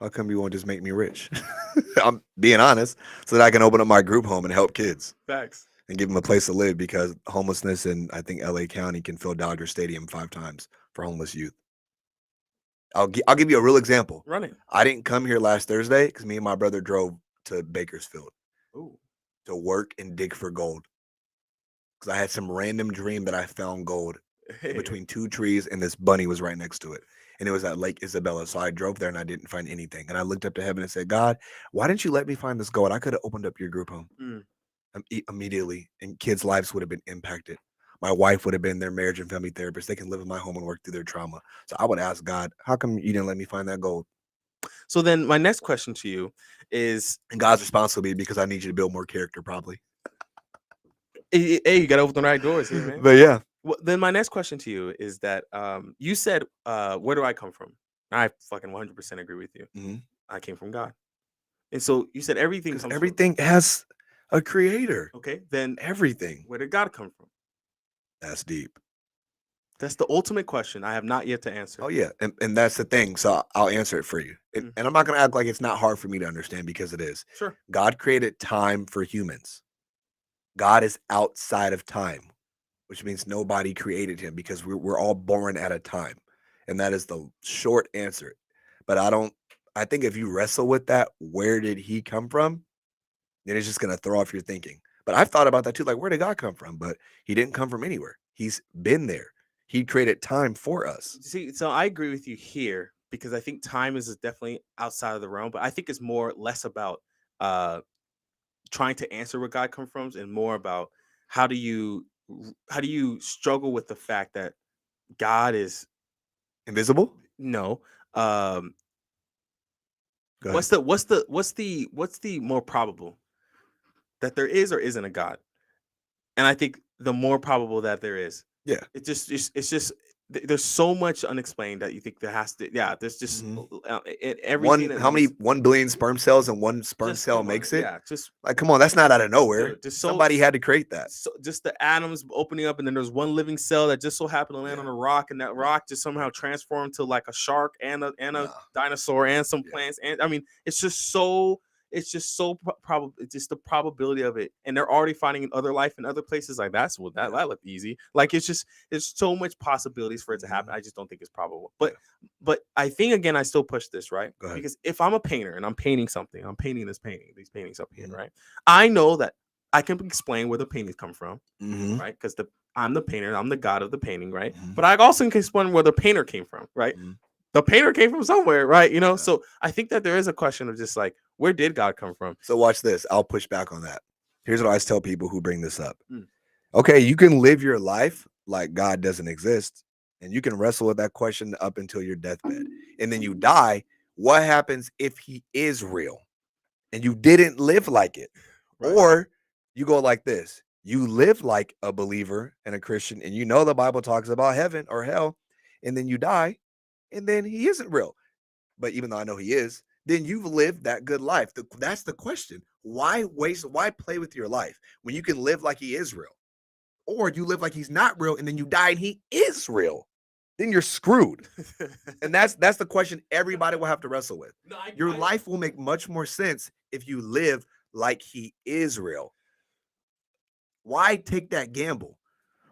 how come you won't just make me rich? I'm being honest, so that I can open up my group home and help kids Facts. and give them a place to live, because homelessness in, I think, LA County can fill Dodger Stadium 5 times for homeless youth. I'll give you a real example. Run it. I didn't come here last Thursday because me and my brother drove to Bakersfield Ooh. to work and dig for gold, because I had some random dream that I found gold Hey. between 2 trees, and this bunny was right next to it. And it was at Lake Isabella. So I drove there and I didn't find anything. And I looked up to heaven and said, God, why didn't you let me find this gold? I could have opened up your group home Mm. immediately, and kids' lives would have been impacted. My wife would have been their marriage and family therapist. They can live in my home and work through their trauma. So I would ask God, how come you didn't let me find that gold? So then my next question to you is, And God's response will be, because I need you to build more character, probably. hey, you got to open the right doors here, man. But yeah. Well, then my next question to you is that you said, where do I come from? I fucking 100% agree with you. Mm-hmm. I came from God. And so you said everything Because comes from. everything has a creator. Okay, then Everything. where did God come from? That's deep. That's the ultimate question I have not yet to answer. Oh yeah, and that's the thing. So I'll answer it for you, and, Mm. and I'm not going to act like it's not hard for me to understand, because it is. Sure. God created time for humans. God is outside of time, which means nobody created him, because we're all born at a time, and that is the short answer. But I think if you wrestle with that, where did he come from? Then it's just going to throw off your thinking. But I've thought about that too. Like, where did God come from? But he didn't come from anywhere. He's been there. He created time for us. See, so I agree with you here because I think time is definitely outside of the realm, but I think it's less about uh trying to answer where God comes from and more about how do you struggle with the fact that God is Invisible? no um Go ahead. what's the more probable that there is or isn't a God? And I think the more probable that there is, Yeah. it's just there's so much unexplained that you think there has to, yeah, there's just Mhm. everything How many 1 billion sperm cells and one sperm just cell come on, makes it? yeah, just Like, come on, that's not out of nowhere. dude, just Somebody had to create that. so just the atoms opening up, and then there's one living cell that just so happened to land on Yeah. a rock, and that rock just somehow transformed to like a shark and a Nah. dinosaur and some Yeah. plants, and I mean it's just so probable. It's just the probability of it, and they're already finding other life in other places. Like that's what that Yeah. looked easy. Like it's just there's so much possibilities for it to happen. Mhm. I just don't think it's probable. Yeah. But I think again, I still push this, right? Go ahead. Because if I'm a painter and I'm painting something, I'm painting these paintings up here, Mhm. right? I know that I can explain where the paintings come from, Mhm. right? Because I'm the painter, I'm the god of the painting, right? Mhm. But I also can explain where the painter came from, right? Mhm. The painter came from somewhere, right? Yeah. So I think that there is a question of just like, where did God come from? So watch this. I'll push back on that. Here's what I always tell people who bring this up. Mm. Okay, you can live your life like God doesn't exist, and you can wrestle with that question up until your deathbed. And then you die. What happens if he is real and you didn't live like it? Right. Or you go like this. You live like a believer and a Christian, and you know the Bible talks about heaven or hell, and then you die, and then he isn't real. But even though I know he is, then you've lived that good life. That's the question. Why waste? Why play with your life when you can live like he is real? Or you live like he's not real, and then you die and he is real. Then you're screwed. And that's the question everybody will have to wrestle with. No, Your life will make much more sense if you live like he is real. Why take that gamble?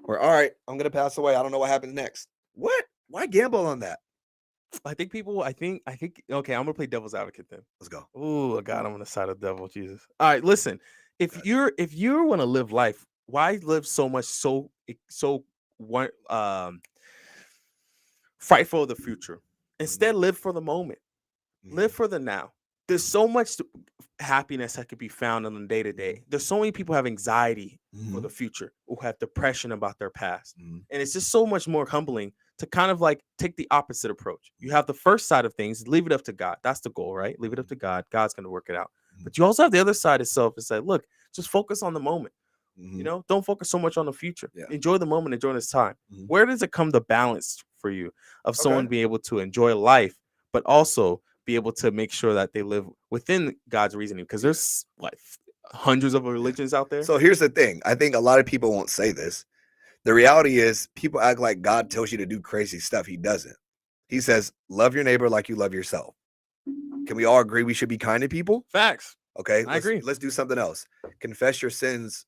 Or all right, I'm gonna pass away. I don't know what happens next. What? Why gamble on that? I think people. I think. Okay, I'm gonna play devil's advocate then. Let's go. Oh God, I'm on the side of the devil. Jesus. All right, listen. Okay. If you want to live life, why live so much so one frightful of the future? Instead, live for the moment. Live for the now. There's so much happiness that could be found on the day to day. There's so many people have anxiety for the future, who have depression about their past, and it's just so much more humbling to kind of like take the opposite approach. You have the first side of things, leave it up to God. That's the goal, right? Leave it up to God. God's going to work it out. But you also have the other side itself and say, look, just focus on the moment. You know, don't focus so much on the future. Yeah. Enjoy the moment, enjoy this time. Where does it come the balance for you of someone Okay. being able to enjoy life, but also be able to make sure that they live within God's reasoning? Because there's like hundreds of religions out there. So here's the thing. I think a lot of people won't say this. The reality is people act like God tells you to do crazy stuff. He doesn't. He says, love your neighbor like you love yourself. Can we all agree we should be kind to people? Facts. Okay. I agree. Let's do something else. Confess your sins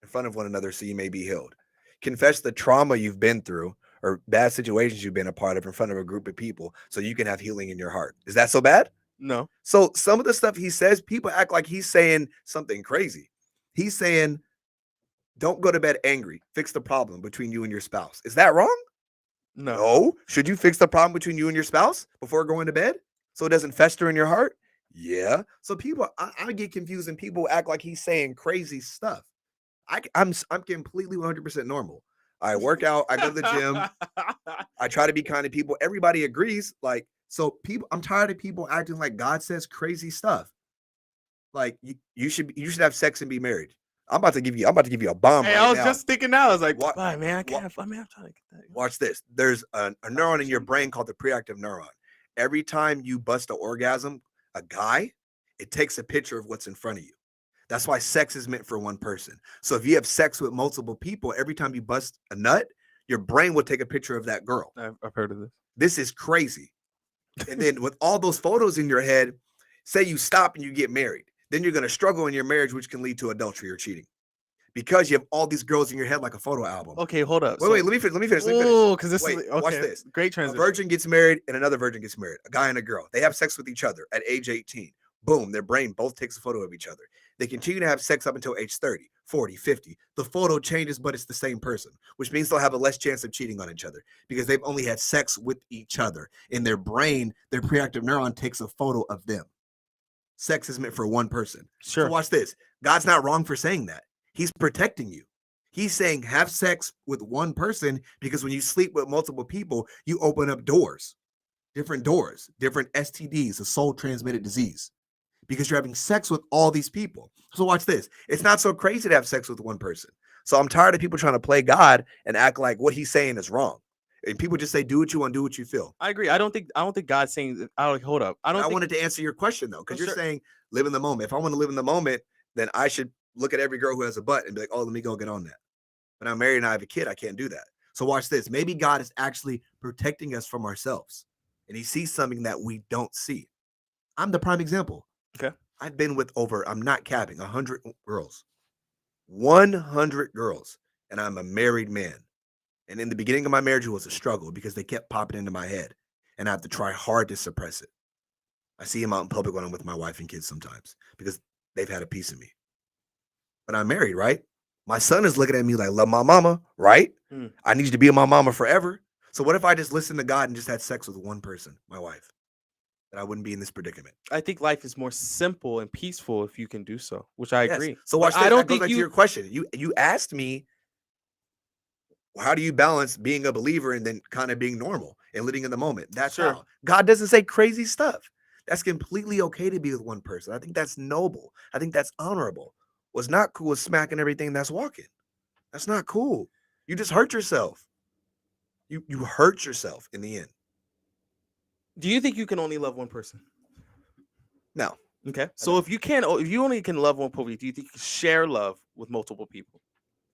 in front of one another so you may be healed. Confess the trauma you've been through or bad situations you've been a part of in front of a group of people so you can have healing in your heart. Is that so bad? No. So some of the stuff he says, people act like he's saying something crazy. He's saying, don't go to bed angry. Fix the problem between you and your spouse. Is that wrong? No. Should you fix the problem between you and your spouse before going to bed so it doesn't fester in your heart? Yeah. So people, I get confused and people act like he's saying crazy stuff. I'm completely 100% normal. I work out. I go to the gym. I try to be kind to people. Everybody agrees. Like, so people, I'm tired of people acting like God says crazy stuff. Like you should have sex and be married. I'm about to give you a bomb. Hey, right I was now. just thinking now. I was like, why, man, I can't. I'm trying to get that. Watch this. There's a neuron in your brain called the preactive neuron. Every time you bust an orgasm, a guy, it takes a picture of what's in front of you. That's why sex is meant for one person. So if you have sex with multiple people, every time you bust a nut, your brain will take a picture of that girl. I've heard of this. This is crazy. And then with all those photos in your head, say you stop and you get married, then you're going to struggle in your marriage, which can lead to adultery or cheating. Because you have all these girls in your head like a photo album. Okay, hold up. Wait, let me finish. Oh, because this Wait, is okay. watch this. Great transition. A virgin gets married and another virgin gets married. A guy and a girl. They have sex with each other at age 18. Boom, their brain both takes a photo of each other. They continue to have sex up until age 30, 40, 50. The photo changes, but it's the same person, which means they'll have a less chance of cheating on each other because they've only had sex with each other. In their brain, their preactive neuron takes a photo of them. Sex is meant for one person. Sure. So watch this. God's not wrong for saying that. He's protecting you. He's saying have sex with one person because when you sleep with multiple people, you open up doors, different STDs, a soul transmitted disease, because you're having sex with all these people. So watch this. It's not so crazy to have sex with one person. So I'm tired of people trying to play God and act like what he's saying is wrong. And people just say, do what you want, do what you feel. I agree. I don't think God's saying. Hold up. I wanted to answer your question though, because you're saying live in the moment. If I want to live in the moment, then I should look at every girl who has a butt and be like, oh, let me go get on that. When I'm married and I have a kid, I can't do that. So watch this. Maybe God is actually protecting us from ourselves, and he sees something that we don't see. I'm the prime example. Okay. I've been with I'm not capping, 100 girls. 100 girls. And I'm a married man. And in the beginning of my marriage, it was a struggle because they kept popping into my head. And I have to try hard to suppress it. I see them out in public when I'm with my wife and kids sometimes because they've had a piece of me. But I'm married, right? My son is looking at me like, love my mama, right? I need you to be with my mama forever. So what if I just listened to God and just had sex with one person, my wife? That I wouldn't be in this predicament. I think life is more simple and peaceful if you can do so, which I agree. So watch this. I don't think back to your question. You asked me, how do you balance being a believer and then kind of being normal and living in the moment? That's how. God doesn't say crazy stuff. That's completely okay to be with one person. I think that's noble. I think that's honorable. What's not cool is smacking everything that's walking. That's not cool. You just hurt yourself. You hurt yourself in the end. Do you think you can only love one person? No. Okay. So if you only can love one person, do you think you can share love with multiple people?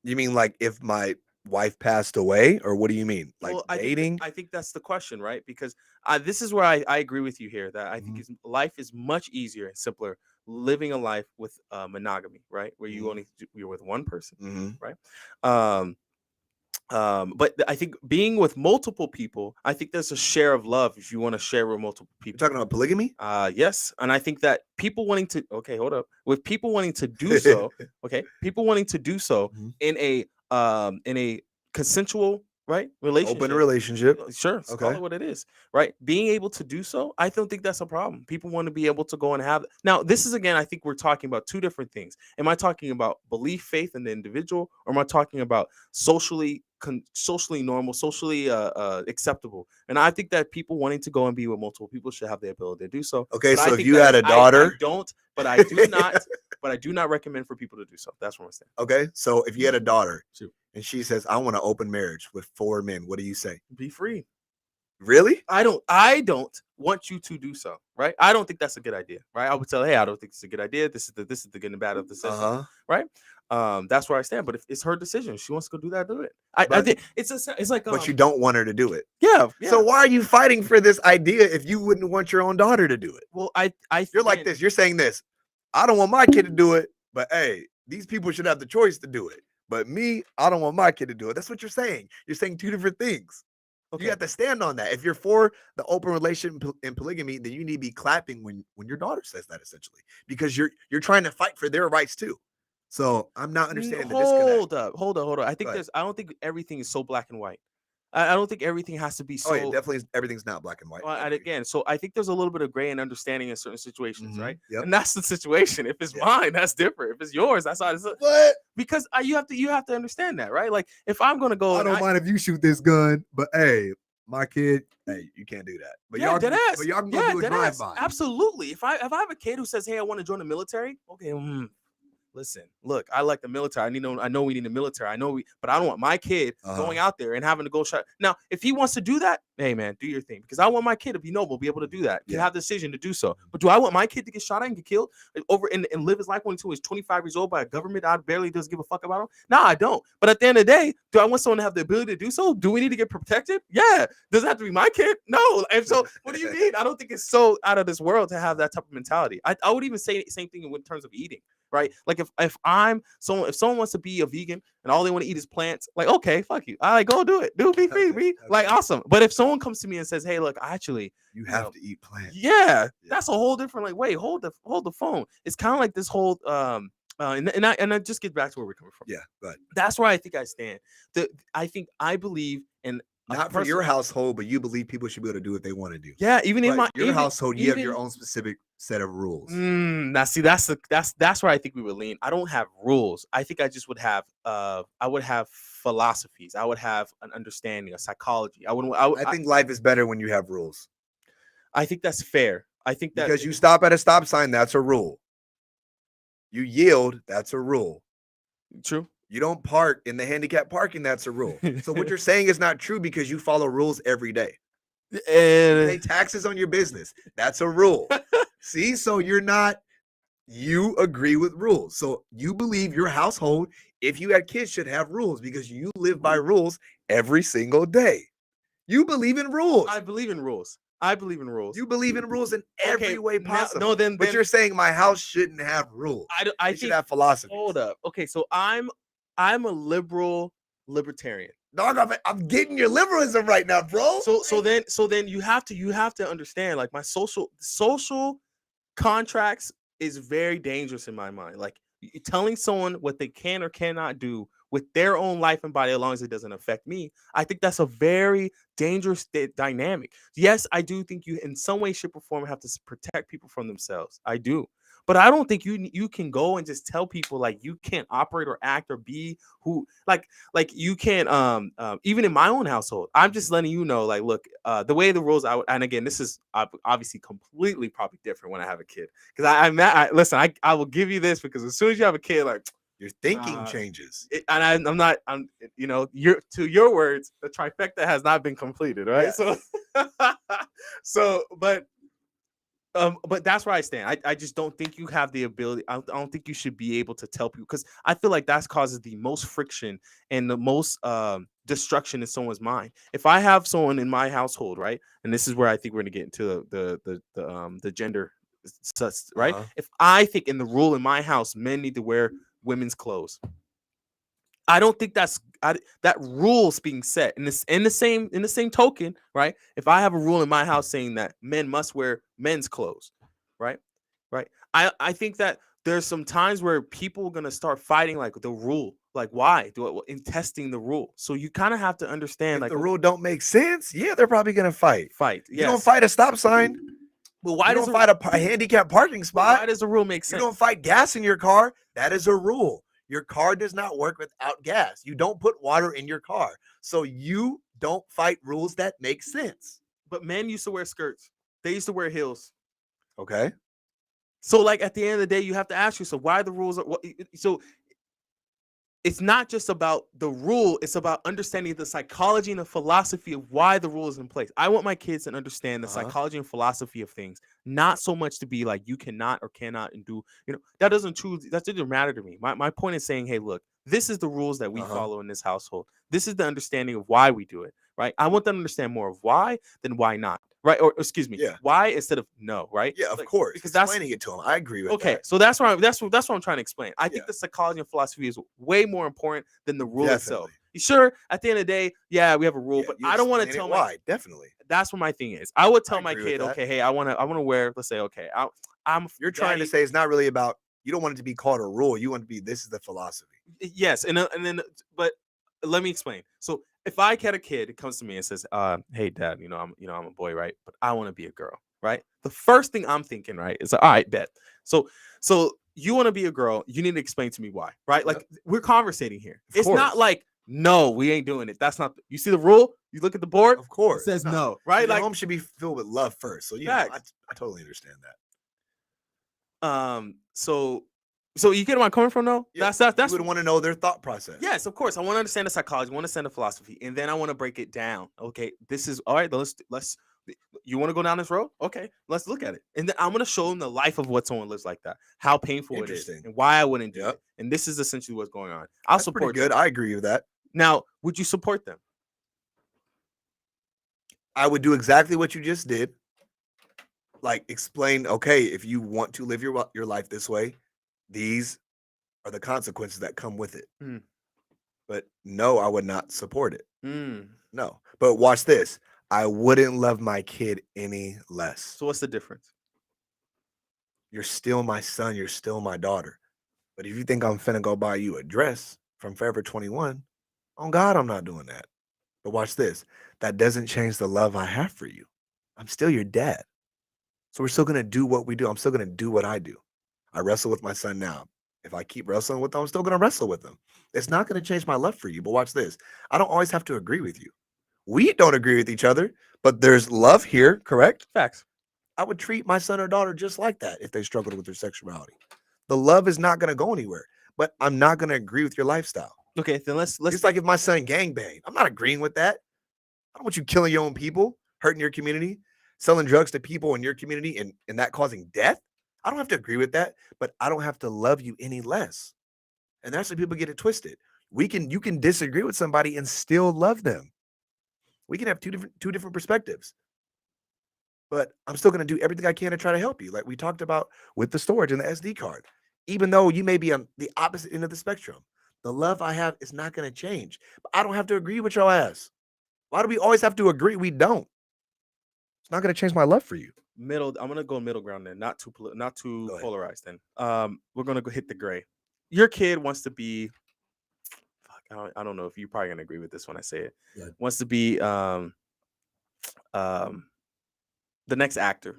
You mean like if my wife passed away, or what do you mean? Like Well, dating? I think that's the question, right? Because this is where I agree with you here that I think life is much easier and simpler living a life with monogamy, right? Where you're with one person, right? Um, but I think being with multiple people, I think there's a share of love if you want to share with multiple You're people. talking about polygamy? Yes, and I think that people wanting to hold up, with people wanting to do so, people wanting to do so in a consensual, right, Open relationship. relationship. Sure, let's call Okay. it what it is, right? Being able to do so, I don't think that's a problem. People want to be able to go and have. Now, this is again, I think we're talking about two different things. Am I talking about belief, faith in the individual, or am I talking about socially normal, socially acceptable? And I think that people wanting to go and be with multiple people should have the ability to do so. Okay, But so I if think you that had a I daughter, don't, but I do not, but I do not recommend for people to do so. That's what I'm saying. okay, so if you had a daughter Shoot. and she says, "I want an open marriage with 4 men," what do you say? Be free. Really? I don't want you to do so, right? I don't think that's a good idea, right? I would tell, hey, I don't think it's a good idea. This is the good and bad of the system, right? That's where I stand. But if it's her decision, she wants to go do that, do it. I think it's like, but you don't want her to do it. Yeah. So why are you fighting for this idea if you wouldn't want your own daughter to do it? Well, you're like this. You're saying this. I don't want my kid to do it, but hey, these people should have the choice to do it. But me, I don't want my kid to do it. That's what you're saying. You're saying two different things. Okay. You have to stand on that. If you're for the open relationship and polygamy, then you need to be clapping when your daughter says that, essentially, because you're trying to fight for their rights too. So I'm not understanding the disconnect. Hold up. I think I don't think everything is so black and white. I don't think everything has to be so. Oh, yeah, definitely everything's not black and white. And again, so I think there's a little bit of gray and understanding in certain situations, right? Yep. And that's the situation. If it's mine, that's different. If it's yours, that's how it's. What? Because you have to understand that, right? Like if I'm gonna go, I don't mind if you shoot this gun, but hey, my kid, hey, you can't do that. But y'all can go do a drive-by. Absolutely. If I have a kid who says, hey, I want to join the military, okay. Listen, look, I like the military. I know we need the military. But I don't want my kid going out there and having to go shot. Now, if he wants to do that, hey man, do your thing. Because I want my kid to be noble, be able to do that, to have the decision to do so. But do I want my kid to get shot at and get killed over and live his life until he's 25 years old by a government that barely does give a fuck about him? No, I don't. But at the end of the day, do I want someone to have the ability to do so? Do we need to get protected? Yeah. Does it have to be my kid? No. And so, what do you mean? I don't think it's so out of this world to have that type of mentality. I would even say the same thing in terms of eating. Right, like if someone wants to be a vegan and all they want to eat is plants, like okay, fuck you, I like go do it, be free, be like awesome. But if someone comes to me and says, hey, look, actually, you have to eat plants, that's a whole different like wait, hold the phone. It's kind of like this whole and I just get back to where we're coming from. Yeah, but that's where I think I stand. I believe in. Not for your household, but you believe people should be able to do what they want to do. Yeah, even in your household, you have your own specific set of rules. Now, see, that's where I think we would lean. I don't have rules. I think I just would have I would have philosophies. I would have an understanding, a psychology. I think life is better when you have rules. I think that's fair. I think that because you stop at a stop sign, that's a rule. You yield, that's a rule. True. You don't park in the handicap parking, that's a rule. So what you're saying is not true because you follow rules every day. You pay taxes on your business. That's a rule. See, so you agree with rules. So you believe your household, if you had kids, should have rules because you live by rules every single day. You believe in rules. I believe in rules. You believe in rules in every way possible. Then you're saying my house shouldn't have rules. I should have philosophy. Hold up. Okay, so I'm a libertarian. Dog, I'm getting your liberalism right now, bro. So then you have to understand, like, my social contracts is very dangerous in my mind. Like, telling someone what they can or cannot do with their own life and body, as long as it doesn't affect me, I think that's a very dangerous dynamic. Yes, I do think you, in some way, shape, or form, have to protect people from themselves. I do. But I don't think you can go and just tell people like you can't operate or act or be who like you can't even in my own household. I'm just letting you know like look, the way the rules and again this is obviously completely probably different when I have a kid because listen, I will give you this because as soon as you have a kid like Your thinking changes. I'm not. I'm. You know, your words, the trifecta has not been completed, right? Yes. So, but that's where I stand. I just don't think you have the ability. I don't think you should be able to tell people because I feel like that causes the most friction and the most destruction in someone's mind. If I have someone in my household, right, and this is where I think we're gonna get into the gender, right? Uh-huh. If I think in the rule in my house, men need to wear women's clothes. I don't think that rule's being set in the same token, right? If I have a rule in my house saying that men must wear men's clothes, right? Right. I think that there's some times where people are gonna start fighting like the rule. Like why do it in testing the rule? So you kind of have to understand If like the rule don't make sense, yeah, they're probably gonna fight. fight. You don't Yes. fight a stop sign. But why You does don't fight a handicapped parking spot. why does the rule make You don't sense? fight gas in your car. That is a rule. Your car does not work without gas. You don't put water in your car. So you don't fight rules that make sense. But men used to wear skirts. They used to wear heels. Okay. So like at the end of the day, you have to ask yourself why the rules are so it's not just about the rule, it's about understanding the psychology and the philosophy of why the rule is in place. I want my kids to understand the psychology and philosophy of things, not so much to be like you cannot or cannot and do, that doesn't matter to me. My point is saying, hey, look, this is the rules that we follow in this household. This is the understanding of why we do it, right? I want them to understand more of why than why not, right? Or excuse me, Yeah. why instead of no, right? Yeah, of Like, course. because Explaining it to them. I agree with okay, that. so that's what I'm trying to explain. I think Yeah. the psychology and philosophy is way more important than the rule itself. Definitely. Sure, at the end of the day, yeah, we have a rule, Yeah, but you I don't want to explain tell it my why. Definitely. that's what my thing is. I would I tell my agree with kid, that. okay, hey, I want to wear, let's say, okay, I'm You're trying to daddy. say it's not really about, you don't want it to be called a rule. You want to be, this is the philosophy. Yes, and then but let me explain. So if I had a kid that comes to me and says, hey dad, I'm a boy, right? But I want to be a girl, right? The first thing I'm thinking, right, is all right, bet. So you want to be a girl, you need to explain to me why, right? Like we're conversating here. It's not like no, we ain't doing it. That's not you see the rule, you look at the board, Of course. it says no, right? Your Like home should be filled with love first. So, I totally understand that. So you get where I'm coming from though? Yeah, That's you would want to know their thought process. yes, of course. I want to understand the psychology, I want to understand the philosophy, and then I want to break it down. Okay, this is all right. Let's. You want to go down this road? Okay, let's look at it, and then I'm going to show them the life of what someone lives like that, how painful it is, and why I wouldn't do it. And this is essentially what's going on. I'll That's support pretty good. them. I agree with that. Now, would you support them? I would do exactly what you just did. Like explain, okay, if you want to live your life this way, these are the consequences that come with it. Mm. But no, I would not support it. Mm. No. But watch this. I wouldn't love my kid any less. So what's the difference? You're still my son. You're still my daughter. But if you think I'm finna go buy you a dress from Forever 21, on God, I'm not doing that. But watch this. That doesn't change the love I have for you. I'm still your dad. So we're still going to do what we do. I'm still going to do what I do. I wrestle with my son now. If I keep wrestling with him, I'm still going to wrestle with him. It's not going to change my love for you. But watch this. I don't always have to agree with you. We don't agree with each other, but there's love here, correct? Facts. I would treat my son or daughter just like that if they struggled with their sexuality. The love is not going to go anywhere, but I'm not going to agree with your lifestyle. Okay, then let's. It's like if my son gangbang. I'm not agreeing with that. I don't want you killing your own people, hurting your community, selling drugs to people in your community and that causing death. I don't have to agree with that, but I don't have to love you any less. And that's why people get it twisted. You can disagree with somebody and still love them. We can have two different perspectives. But I'm still going to do everything I can to try to help you. Like we talked about with the storage and the SD card. Even though you may be on the opposite end of the spectrum, the love I have is not going to change. But I don't have to agree with your ass. Why do we always have to agree? We don't. It's not going to change my love for you. I'm gonna go middle ground then, not too polarized. Then we're gonna go hit the gray. Your kid wants to be. Fuck, I don't know if you're probably gonna agree with this when I say it. Yeah. Wants to be the next actor.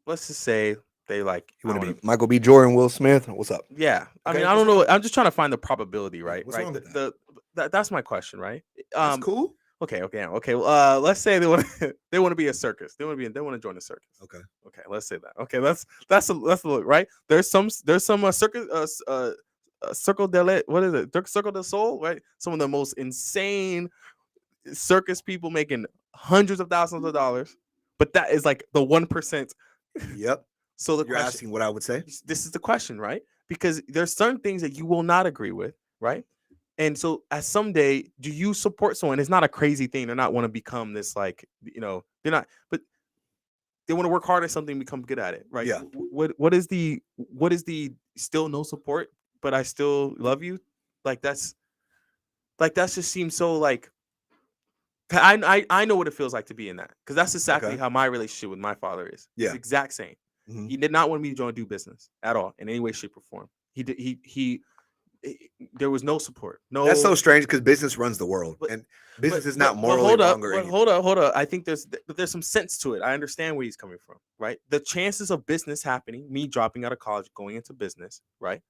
Let's just say They like, You I want to want be Michael B. Jordan, Will Smith? What's up? yeah. I Okay, mean, I what's don't wrong know. with that? I'm just trying to find the probability, Yeah, right? what's Right. wrong with that? That's my question, right? That's cool. Okay. Let's say they want they want to be a circus. They want to join a circus. Okay. Okay, let's say that. Okay, that's a look, right? There's some circus Circle what is it? Circle del Sol, right? Some of the most insane circus people making hundreds of thousands of dollars, but that is like the 1%. Yep. So the You're question, asking what I would say? this is the question, right? Because there's certain things that you will not agree with, right? And so at someday, do you support someone? It's not a crazy thing. They're not want to become this like, they're not, but they want to work hard at something and become good at it, right? Yeah. What is the still no support, but I still love you? Like that just seems so like I know what it feels like to be in that, because that's exactly Okay. how my relationship with my father is. It's Yeah. the exact same. Mhm. He did not want me to join do business at all in any way, shape, or form. He did. There was no support. No. That's so strange because business runs the world, But- and business is not morally hold wrong up, or but anything. hold up. I think there's some sense to it. I understand where he's coming from, right? The chances of business happening, me dropping out of college, going into business, right?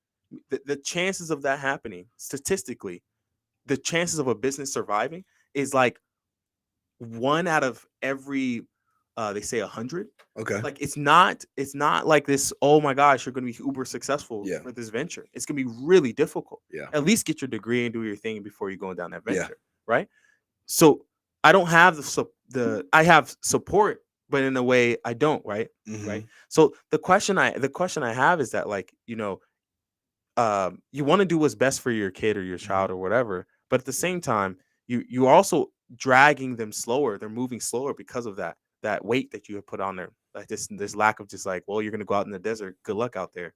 The chances of that happening, statistically, the chances of a business surviving is like 1 out of every, they say 100. Okay. Like it's not like this, oh my gosh, you're going to be uber successful Yeah. for this venture. It's going to be really difficult. Yeah. At least get your degree and do your thing before you go down that Yeah. venture, right? So I don't have I have support, but in a way I don't, right? Mhm. Right. So the question I have is that, like, you want to do what's best for your kid or your child or whatever, but at the same time, you also dragging them slower. They're moving slower because of that weight that you have put on there. Like this lack of just like, well, you're gonna go out in the desert. Good luck out there.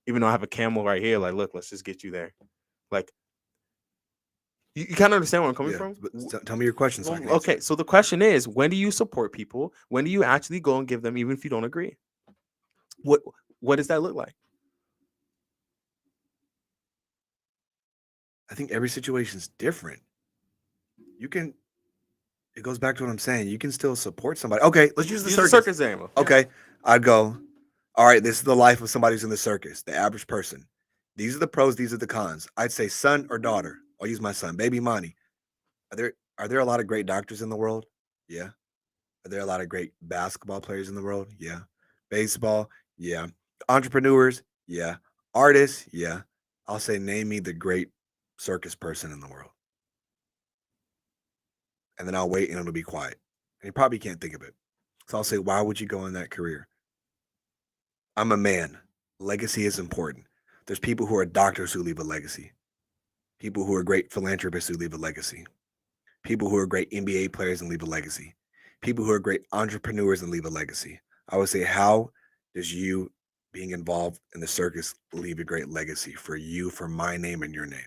Even though I have a camel right here, like, look, let's just get you there. Like, you kind of understand where I'm coming Yeah. from? But tell me your question so I can answer Okay, it. so the question is, when do you support people? When do you actually go and give them, even if you don't agree? What does that look like? I think every situation is different. It goes back to what I'm saying. You can still support somebody. Okay, let's use the circus. animal. Yeah. Okay, I'd go, all right, this is the life of somebody who's in the circus, the average person. These are the pros, these are the cons. I'd say son or daughter. I'll use my son, baby Monty. Are there a lot of great doctors in the world? Yeah. Are there a lot of great basketball players in the world? Yeah. Baseball? Yeah. Entrepreneurs? Yeah. Artists? Yeah. I'll say, name me the great circus person in the world. And then I'll wait and it'll be quiet. And you probably can't think of it. So I'll say, why would you go in that career? I'm a man. Legacy is important. There's people who are doctors who leave a legacy. People who are great philanthropists who leave a legacy. People who are great NBA players and leave a legacy. People who are great entrepreneurs and leave a legacy. I would say, how does you being involved in the circus leave a great legacy for you, for my name and your name?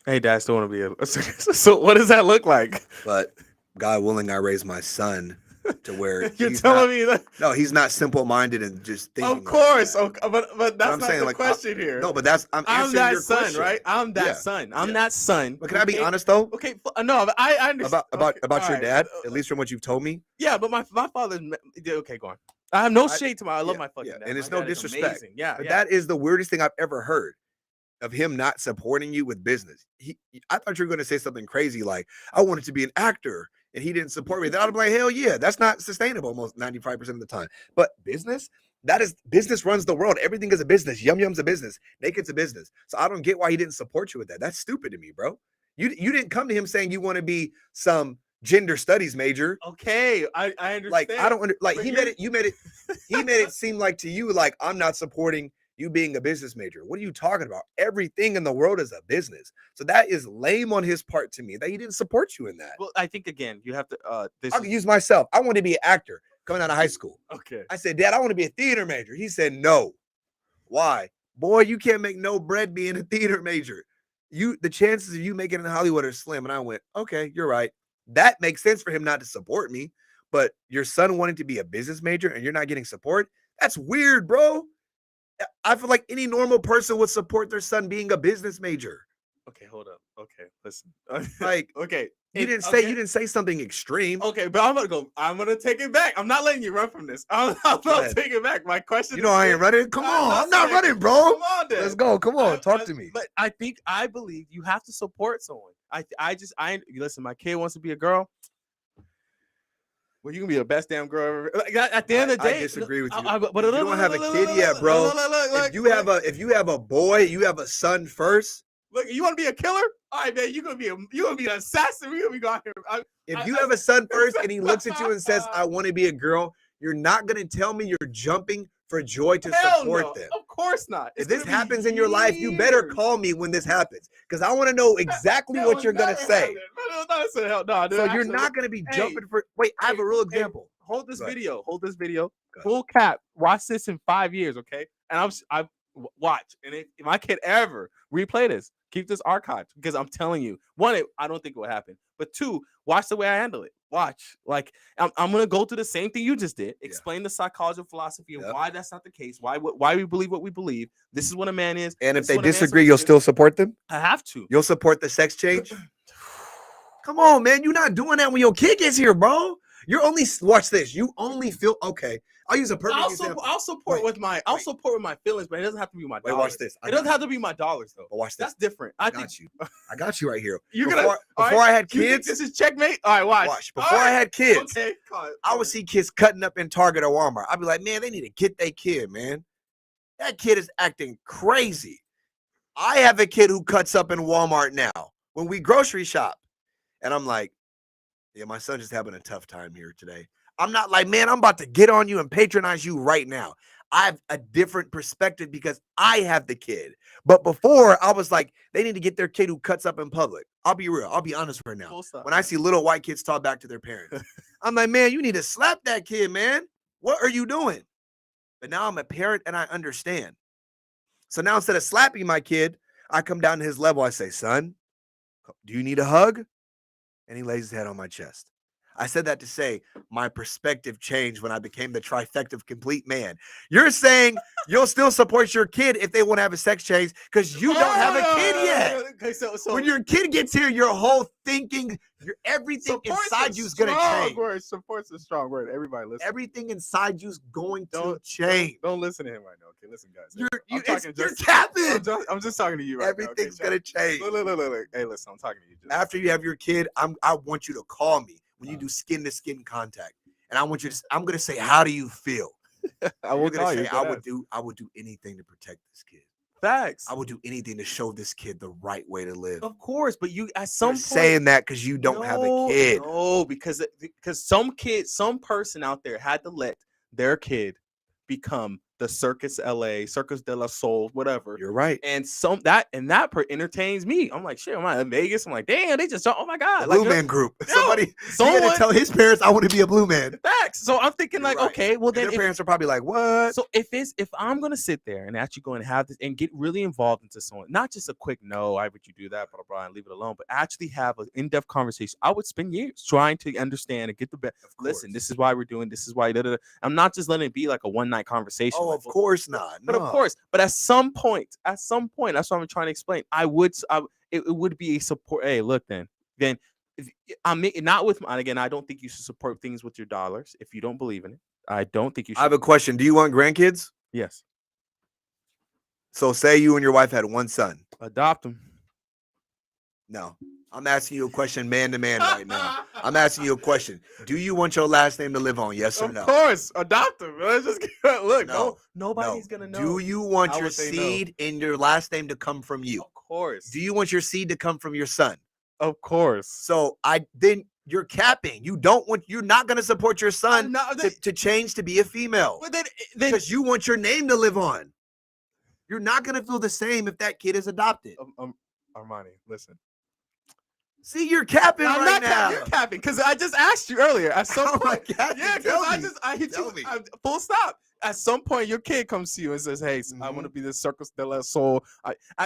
Hey, Dad, still want to be a circus. So what does that look like? But God willing, I raise my son to where You're he's telling not, me that? no, he's not simple-minded and just thinking. Of course, like that. but that's I'm not saying, the like, question here. No, but I'm I'm answering that your son, question. right? I'm that Yeah, son. I'm yeah. that son. But can I be honest though? Okay, no, but I understand About okay, your all dad, right. at least from what you've told me. Yeah, but my father's okay. Go on. I have no shade to I love my fucking dad. And it's My no dad is disrespect. amazing. Yeah, But yeah. that is the weirdest thing I've ever heard of him not supporting you with business. I thought you were going to say something crazy like, I wanted to be an actor and he didn't support me. Then I'd be like, hell yeah, that's not sustainable almost 95% of the time. But business runs the world. Everything is a business. Yum Yum's a business. Naked's a business. So I don't get why he didn't support you with that. That's stupid to me, bro. You didn't come to him saying you want to be some gender studies major. Okay, I understand. Like, I don't like But he made it seem like to you like I'm not supporting you being a business major. What are you talking about? Everything in the world is a business. So that is lame on his part to me that he didn't support you in that. Well, I think again, you have to I can use myself. I want to be an actor coming out of high school. Okay. I said, Dad, I want to be a theater major. He said, no. Why? Boy, you can't make no bread being a theater major. The chances of you making it in Hollywood are slim. And I went, okay, you're right. That makes sense for him not to support me. But your son wanting to be a business major and you're not getting support, that's weird, bro. I feel like any normal person would support their son being a business major. Okay, hold up. Okay, listen. Like, okay, you didn't say something extreme. Okay, but I'm gonna take it back. I'm not letting you run from this. I'm not taking it back. My question. You know I ain't running. Come on, I'm not running, bro. Come on, then. Let's go. Come on, talk to me. But I believe you have to support someone. Listen. My kid wants to be a girl. Well, you can be the best damn girl ever. Like, at the end of the day, I disagree with you. But you don't have a kid yet, bro. If you have a boy, you have a son first. Look, you want to be a killer? All right, man. You're gonna be an assassin. We're gonna be going here. If you have a son first and he looks at you and says, "I want to be a girl," you're not gonna tell me you're jumping for joy to support them. Of course not. If this happens in your life, you better call me when this happens, because I want to know exactly what you're gonna say. So you're not gonna be jumping for. Wait, I have a real example. Hold this video. Full cap. Watch this in 5 years, okay? And I watch. And if my kid ever replay this, keep this archived, because I'm telling you, one, I don't think it will happen. But two, watch the way I handle it. Watch. Like, I'm gonna go through the same thing you just did. Explain the psychology of philosophy and why that's not the case. Why we believe what we believe. This is what a man is. And if they disagree, you'll still support them? I have to. You'll support the sex change? Come on, man. You're not doing that when your kid gets here, bro. You're only watch this. You only feel okay. I'll use a perfect example. I'll support with my feelings, but it doesn't have to be my dollars. Watch this. It doesn't have to be my dollars though. But watch this. That's different. I got you right here. Before I had kids. This is checkmate. All right, watch. Before I had kids, okay, I would see kids cutting up in Target or Walmart. I'd be like, man, they need to get their kid, man. That kid is acting crazy. I have a kid who cuts up in Walmart now when we grocery shop. And I'm like, yeah, my son's just having a tough time here today. I'm not like, man, I'm about to get on you and patronize you right now. I have a different perspective because I have the kid. But before, I was like, they need to get their kid who cuts up in public. I'll be real. I'll be honest right now. When I see little white kids talk back to their parents, I'm like, man, you need to slap that kid, man. What are you doing? But now I'm a parent and I understand. So now instead of slapping my kid, I come down to his level. I say, son, do you need a hug? And he lays his head on my chest. I said that to say my perspective changed when I became the trifecta of complete man. You're saying you'll still support your kid if they want to have a sex change because you don't have a kid yet. Okay, so when your kid gets here, your whole thinking, everything inside you is going to change. Support's a strong word. Everybody listen. Everything inside you is going to change. Don't listen to him right now. Okay, listen, guys. You're capping. I'm just talking to you right now. Everything's going to change. Look. Hey, listen, I'm talking to you. After you have your kid, I want you to call me when you do skin to skin contact, and I'm going to say, how do you feel? I will call you. I would do anything to protect this kid. Facts. I would do anything to show this kid the right way to live. Of course, but you at some point saying that because you don't have a kid. No, because some person out there had to let their kid become the Circus LA, Circus de la Soul, whatever. You're right. And that entertains me. I'm like, shit, I'm in Vegas. I'm like, damn, they just, oh my God. Blue Man Group. Someone to tell his parents I want to be a blue man. Facts. So I'm thinking like, okay, well then their parents are probably like, what? So if I'm gonna sit there and actually go and have this and get really involved into someone, not just a quick no, why would you do that, blah, blah, blah, and leave it alone, but actually have an in-depth conversation. I would spend years trying to understand and get the best. Listen, this is why we're doing, this is why, I'm not just letting it be like a one-night conversation. Oh, of course not. But of course, but at some point, that's what I'm trying to explain. It would be a support. Hey, look, then I'm not with. And again, I don't think you should support things with your dollars if you don't believe in it. I don't think you should. I have a question. Do you want grandkids? Yes. So, say you and your wife had one son. Adopt them. No. I'm asking you a question man to man right now. I'm asking you a question. Do you want your last name to live on? Yes or no? Of course. Adopt them. Let's just look. No, nobody's going to know. Do you want your seed in your last name to come from you? Of course. Do you want your seed to come from your son? Of course. So then you're capping. You're not going to support your son to change to be a female. But then because you want your name to live on. You're not going to feel the same if that kid is adopted. Armani, listen. See, you're capping right now. You're capping because I just asked you earlier. At some point, yeah, because I hit you. Full stop. At some point, your kid comes to you and says, "Hey, I want to be the Circus de la Soul."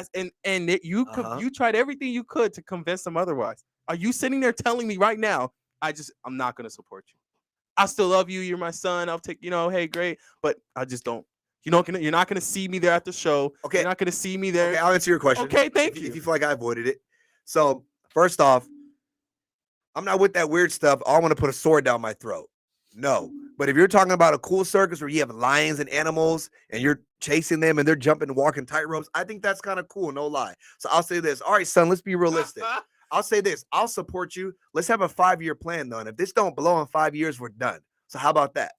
You tried everything you could to convince them otherwise. Are you sitting there telling me right now? I'm not going to support you. I still love you. You're my son. I'll take. Hey, great, but I just don't. You're not gonna see me there at the show. Okay. You're not gonna see me there. Okay, I'll answer your question. Okay, thank you. If you feel like I avoided it. So first off, I'm not with that weird stuff. I want to put a sword down my throat. No. But if you're talking about a cool circus where you have lions and animals and you're chasing them and they're jumping and walking tightropes, I think that's kind of cool, no lie. So I'll say this. All right, son, let's be realistic. I'll say this. I'll support you. Let's have a 5-year plan, though. And if this don't blow in 5 years, we're done. So how about that?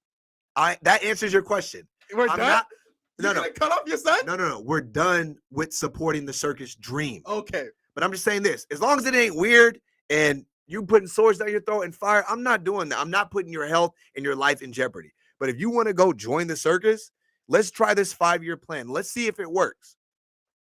That answers your question. We're done? No. Cut off your son? No. We're done with supporting the circus dream. Okay. But I'm just saying this. As long as it ain't weird and you putting swords down your throat and fire, I'm not doing that. I'm not putting your health and your life in jeopardy. But if you want to go join the circus, let's try this 5-year plan. Let's see if it works.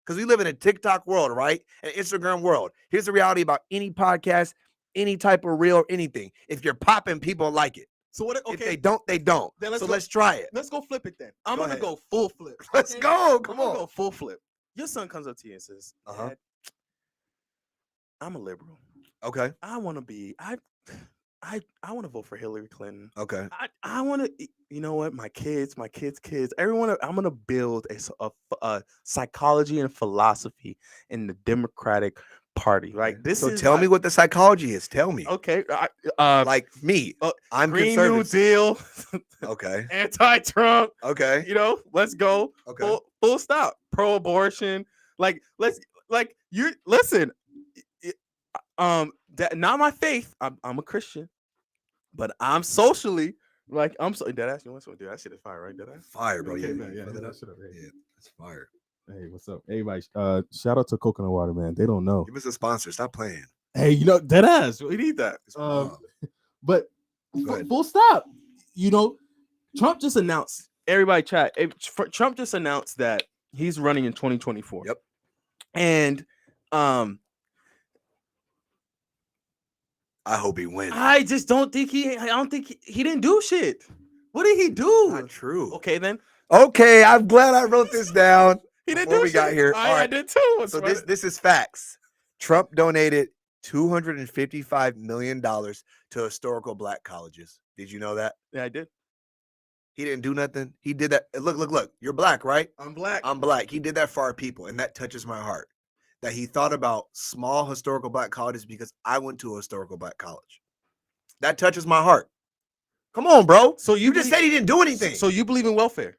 Because we live in a TikTok world, right? An Instagram world. Here's the reality about any podcast, any type of reel or anything. If you're popping, people like it. So what? Okay. If they don't, they don't. Then let's try it. Let's go flip it then. I'm Go gonna ahead. go full flip. Let's go. Come on. Go full flip. Your son comes up to you and says, Dad, I'm a liberal. Okay. I want to be. I want to vote for Hillary Clinton. Okay. I want to. You know what? My kids, everyone. I'm gonna build a psychology and philosophy in the Democratic Party. Like this. So tell me what the psychology is. Tell me. Okay. Like me, I'm Green New conservative. Deal. Okay. Anti-Trump. Okay. Let's go. Okay. Full stop. Pro-abortion. You listen. That not my faith. I'm a Christian, but I'm socially I'm so. Did I ask you one? Dude, that shit is fire, right? Did I? Fire, bro. Okay, Yeah, man, that shit up. yeah, it's fire. Hey, what's up, everybody? Shout out to Coconut Water, man. They don't know. Give us a sponsor. Stop playing. Hey, dead ass. We need that. But full stop. Trump just announced. Everybody, chat. Trump just announced that he's running in 2024. Yep. And I hope he wins. I just don't think he didn't do shit. What did he do? Not true. Okay, then. Okay, I'm glad I wrote this down. He didn't before do we shit. got here. I did too. So this is facts. Trump donated $255 million to historical Black colleges. Did you know that? Yeah, I did. He didn't do nothing. He did that. Look. You're Black, right? I'm Black. I'm Black. He did that for our people, and that touches my heart. That he thought about small historical Black colleges because I went to a historical Black college. That touches my heart. Come on, bro. So you just said he didn't do anything. So you believe in welfare?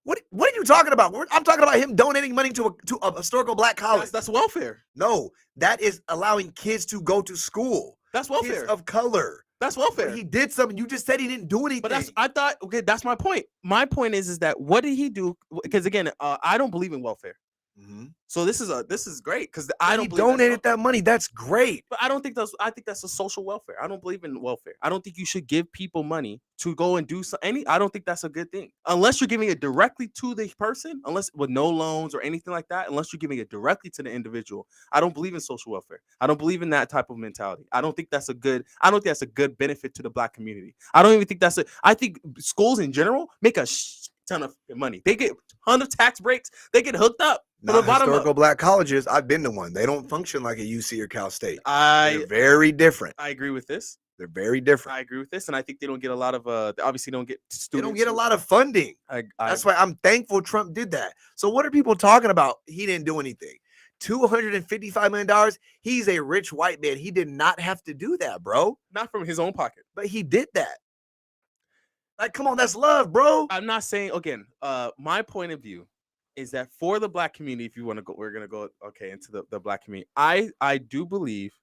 What are you talking about? I'm talking about him donating money to a historical Black college. That's welfare. No, that is allowing kids to go to school. That's welfare. Kids of color. That's welfare. But he did something. You just said he didn't do anything. But that's my point. My point is that what did he do? Because again, I don't believe in welfare. Mm-hmm. So this is great because I don't. He donated that money. That's great. But I don't think I think that's a social welfare. I don't believe in welfare. I don't think you should give people money to go and do I don't think that's a good thing unless you're giving it directly to the person. Unless with no loans or anything like that. Unless you're giving it directly to the individual. I don't believe in social welfare. I don't believe in that type of mentality. I don't think that's a good benefit to the Black community. I don't even think I think schools in general make a ton of money. They get a ton of tax breaks. They get hooked up. Not historical Black colleges. I've been to one. They don't function like a UC or Cal State. They're very different. I agree with this. They're very different. I agree with this, and I think they don't get a lot of. They obviously don't get students. They don't get a lot of funding. That's why I'm thankful Trump did that. So what are people talking about? He didn't do anything. $255 million. He's a rich white man. He did not have to do that, bro. Not from his own pocket, but he did that. Like, come on, that's love, bro. I'm not saying again. My point of view is that for the Black community, if you want to go, we're gonna go into the Black community. I do believe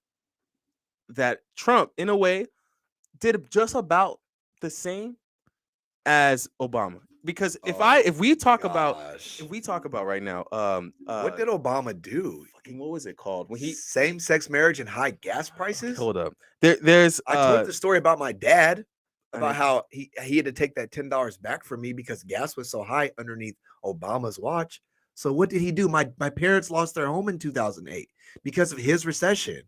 that Trump, in a way, did just about the same as Obama. Because if we talk about right now, what did Obama do? What was it called? When he same-sex marriage and high gas prices? Hold up. There's I told the story about my dad about how he had to take that $10 back from me because gas was so high underneath Obama's watch. So what did he do? My parents lost their home in 2008 because of his recession.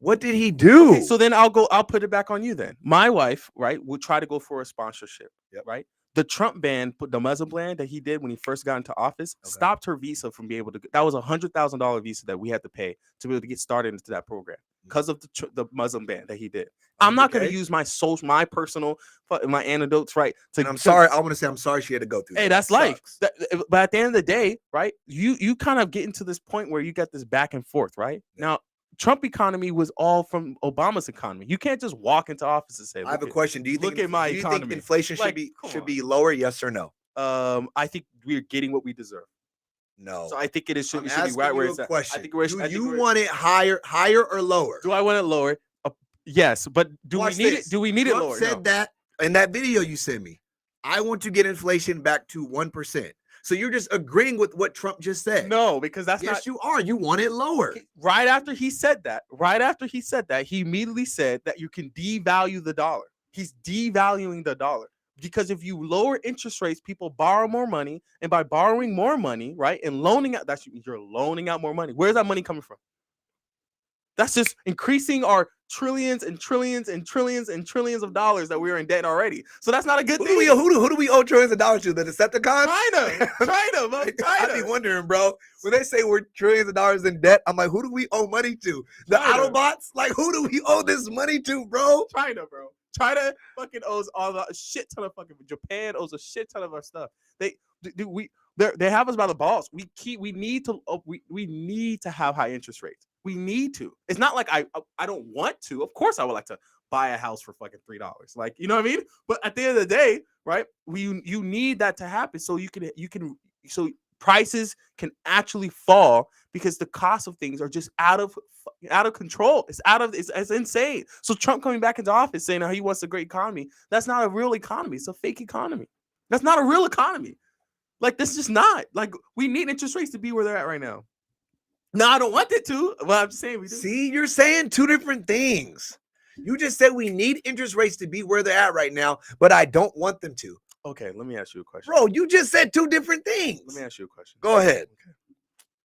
What did he do? Okay, so then I'll put it back on you then. My wife, right, would try to go for a sponsorship, right? The Trump ban, the Muslim ban that he did when he first got into office, stopped her visa from being able to. That was $100,000 visa that we had to pay to be able to get started into that program. because of the Muslim ban that he did. I'm not going to use my personal, my anecdotes, right? And I'm sorry. I want to say I'm sorry she had to go through. Hey, that's life. But at the end of the day, right? You kind of get into this point where you get this back and forth, right? Now, Trump economy was all from Obama's economy. You can't just walk into office and say, I have a question. Do you think inflation should be lower? Yes or no? I think we're getting what we deserve. No. So I think it should be right where it's at. I think do you want it higher or lower? Do I want it lower? Yes, but do we need it? Do we need it lower? Trump said that in that video you sent me. I want to get inflation back to 1%. So you're just agreeing with what Trump just said. No, because that's not. Yes, you are. You want it lower. Right after he said that, he immediately said that you can devalue the dollar. He's devaluing the dollar. Because if you lower interest rates, people borrow more money. And by borrowing more money, right, and loaning out, you're loaning out more money. Where's that money coming from? That's just increasing our trillions and trillions and trillions and trillions of dollars that we're in debt already. So that's not a good thing. Who do we owe trillions of dollars to? The Decepticons? China. I be wondering, bro. When they say we're trillions of dollars in debt, I'm like, who do we owe money to? The Autobots? Like, who do we owe this money to, bro? China, bro. China fucking owes a shit ton of fucking. Japan owes a shit ton of our stuff. They have us by the balls. We need to have high interest rates. We need to. It's not like I don't want to. Of course, I would like to buy a house for fucking $3. Like, you know what I mean? But at the end of the day, right? You need that to happen so so prices can actually fall because the cost of things are just out of control. It's insane. So Trump coming back into office saying how he wants a great economy. That's not a real economy. It's a fake economy. That's not a real economy. Like, this is just not. Like, we need interest rates to be where they're at right now. No, I don't want it to. Well, I'm just saying we do. See, you're saying two different things. You just said we need interest rates to be where they're at right now, but I don't want them to. Okay, let me ask you a question. Bro, you just said two different things. Let me ask you a question. Go ahead.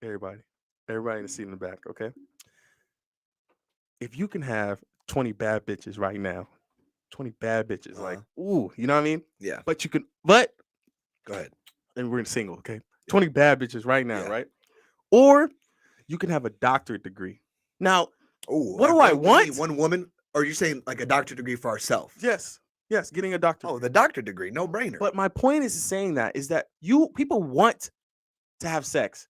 Okay. Everybody in the seat in the back, okay? If you can have 20 bad bitches right now, 20 bad bitches, like, ooh, you know what I mean? Yeah. But go ahead. And we're in single, okay? 20 bad bitches right now, right? Or you can have a doctorate degree. Now, what do I want? One woman, or you're saying like a doctorate degree for ourselves? Yes, getting a doctorate. Oh, the doctorate degree, no brainer. But my point is that people want to have sex.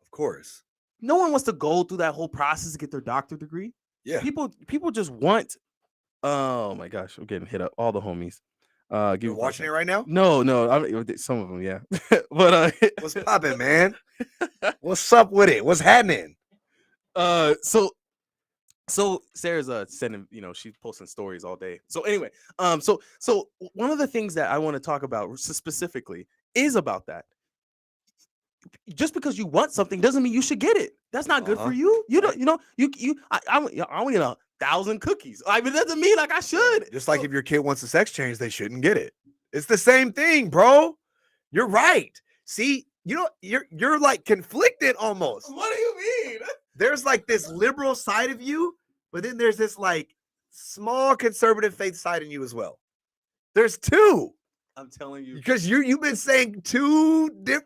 Of course. No one wants to go through that whole process to get their doctorate degree. Yeah. People just want. Oh my gosh, I'm getting hit up. All the homies. You're watching it right now? No, some of them, yeah. But what's popping, man? What's up with it? What's happening? So Sarah's sending, she's posting stories all day. So anyway, so one of the things that I want to talk about specifically is about that. Just because you want something doesn't mean you should get it. That's not good for you. You don't, I want 1,000 cookies. I mean, it doesn't mean like I should. Just like if your kid wants a sex change, they shouldn't get it. It's the same thing, bro. You're right. See, you're like conflicted almost. What do you mean? There's like this liberal side of you, but then there's this like small conservative faith side in you as well. There's two. I'm telling you, because you've been saying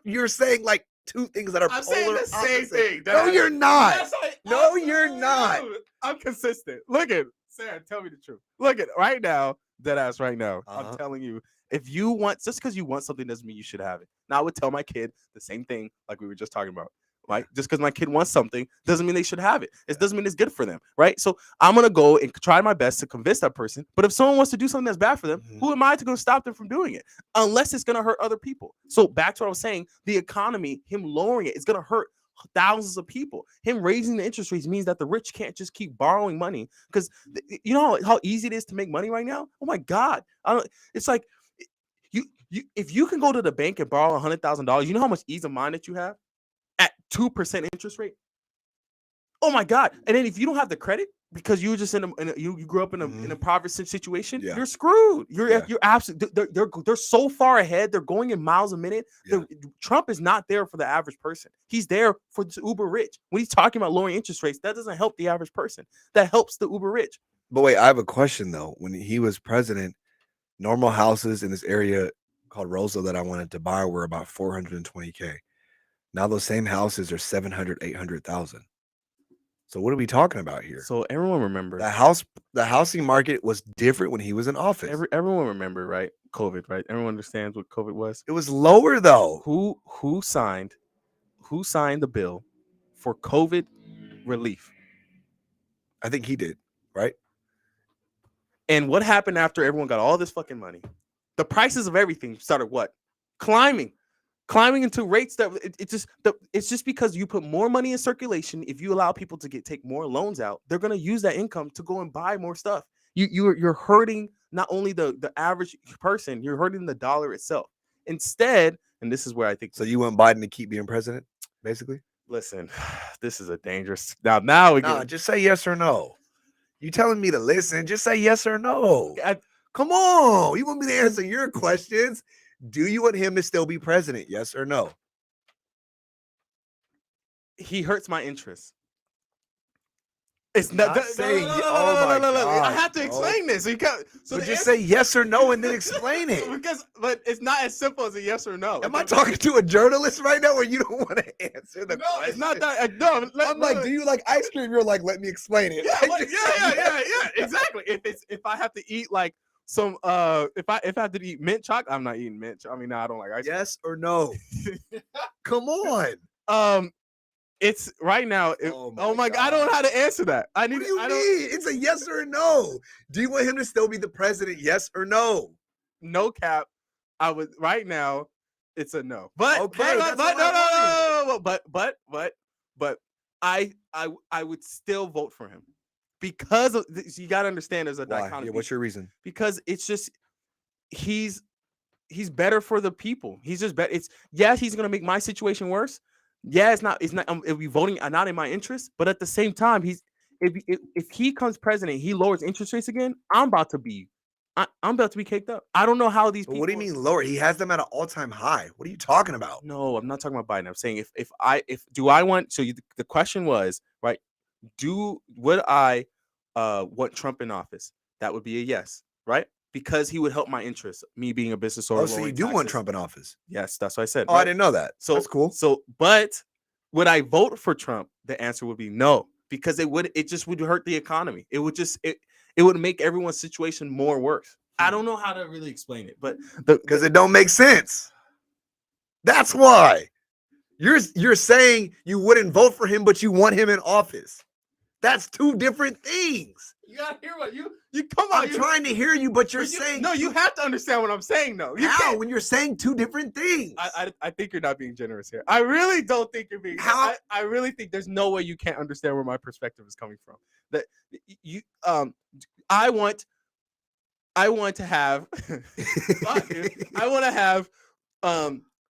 you're saying like two things that are I'm saying the same thing. No, you're not. No, you're not. I'm consistent. Look at Sarah. Tell me the truth. Look at right now, dead ass right now. I'm telling you, if you want, just because you want something doesn't mean you should have it. Now I would tell my kid the same thing, like we were just talking about. Right? Just because my kid wants something doesn't mean they should have it. It doesn't mean it's good for them, right? So I'm gonna go and try my best to convince that person. But if someone wants to do something that's bad for them, who am I to go stop them from doing it? Unless it's gonna hurt other people. So back to what I was saying, the economy, him lowering it, is gonna hurt thousands of people. Him raising the interest rates means that the rich can't just keep borrowing money, because you know how easy it is to make money right now. Oh my God, it's like you if you can go to the bank and borrow $100,000, you know how much ease of mind that you have at 2% interest rate. Oh my God! And then if you don't have the credit because you were just you grew up in a impoverished situation, you're screwed. You're absolutely they're so far ahead. They're going in miles a minute. Trump is not there for the average person. He's there for the uber rich. When he's talking about lowering interest rates, that doesn't help the average person. That helps the uber rich. But wait, I have a question though. When he was president, normal houses in this area called Roseville that I wanted to buy were about $420K. Now those same houses are 700, 800,000. So what are we talking about here? So everyone remembers. The housing market was different when he was in office. Everyone remember, right? COVID, right? Everyone understands what COVID was. It was lower though. Who signed the bill for COVID relief? I think he did, right? And what happened after everyone got all this fucking money? The prices of everything started what? Climbing into rates that it's just because you put more money in circulation. If you allow people to take more loans out, they're gonna use that income to go and buy more stuff. You're hurting not only the average person, you're hurting the dollar itself. Instead, and this is where I think. So you want Biden to keep being president, basically? Listen, this is a dangerous. Now we get. Just say yes or no. You telling me to listen? Just say yes or no. Come on, you want me to answer your questions? Do you want him to still be president? Yes or no? He hurts my interests. It's not saying. Oh my God! I have to explain this. So you can't. So just say yes or no and then explain it. But it's not as simple as a yes or no. Am I talking to a journalist right now, where you don't want to answer the question? It's not that. No, I'm like, do you like ice cream? You're like, let me explain it. Yeah, exactly. If I have to eat like some if I have to eat mint chocolate, I'm not eating mint. I mean, no, I don't like ice cream. Yes or no? Come on. It's right now. Oh my God, I don't know how to answer that. What do you mean? It's a yes or a no. Do you want him to still be the president? Yes or no? No cap. I would right now. It's a no. But okay, but I would still vote for him because of, you got to understand there's a dichotomy. Yeah, what's your reason? Because it's just he's better for the people. He's just better. He's gonna make my situation worse. Yeah, it's not. It'll be voting not in my interest, but at the same time, if he comes president, he lowers interest rates again. I'm about to be caked up. I don't know how these people. What do you mean lower? He has them at an all-time high. What are you talking about? No, I'm not talking about Biden. I'm saying I want. So the question was right. Would I want Trump in office? That would be a yes, right? Because he would help my interests, me being a business owner. Oh, so you do want Trump in office? Yes, that's what I said. Oh, right? I didn't know that. So that's cool. So, but would I vote for Trump? The answer would be no, because it just would hurt the economy. It would make everyone's situation more worse. I don't know how to really explain it, but because it don't make sense. That's why you're saying you wouldn't vote for him, but you want him in office. That's two different things. You gotta hear what you come on. I'm trying to hear you, but you're saying no. You have to understand what I'm saying, though. How? When you're saying two different things? I think you're not being generous here. I really don't think you're being. How? I really think there's no way you can't understand where my perspective is coming from. That you I want to have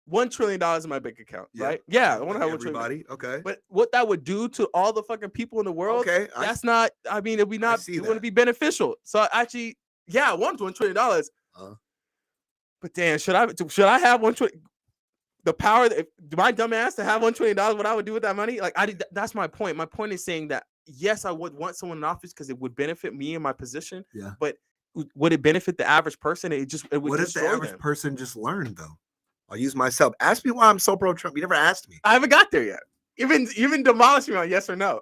$1 trillion in my bank account, right? Yeah, I want to have everybody. Okay, but what that would do to all the fucking people in the world? Okay, that's not. I mean, it wouldn't be beneficial. So actually, yeah, I want $1 trillion. But damn, should I have $1 trillion? The power, my dumb ass to have $1 trillion, what I would do with that money? Like that's my point. My point is saying that yes, I would want someone in office because it would benefit me and my position. Yeah, but would it benefit the average person? It would. What if the average person just learned though? I'll use myself. Ask me why I'm so pro Trump. You never asked me. I haven't got there yet. You've been demolishing me on yes or no.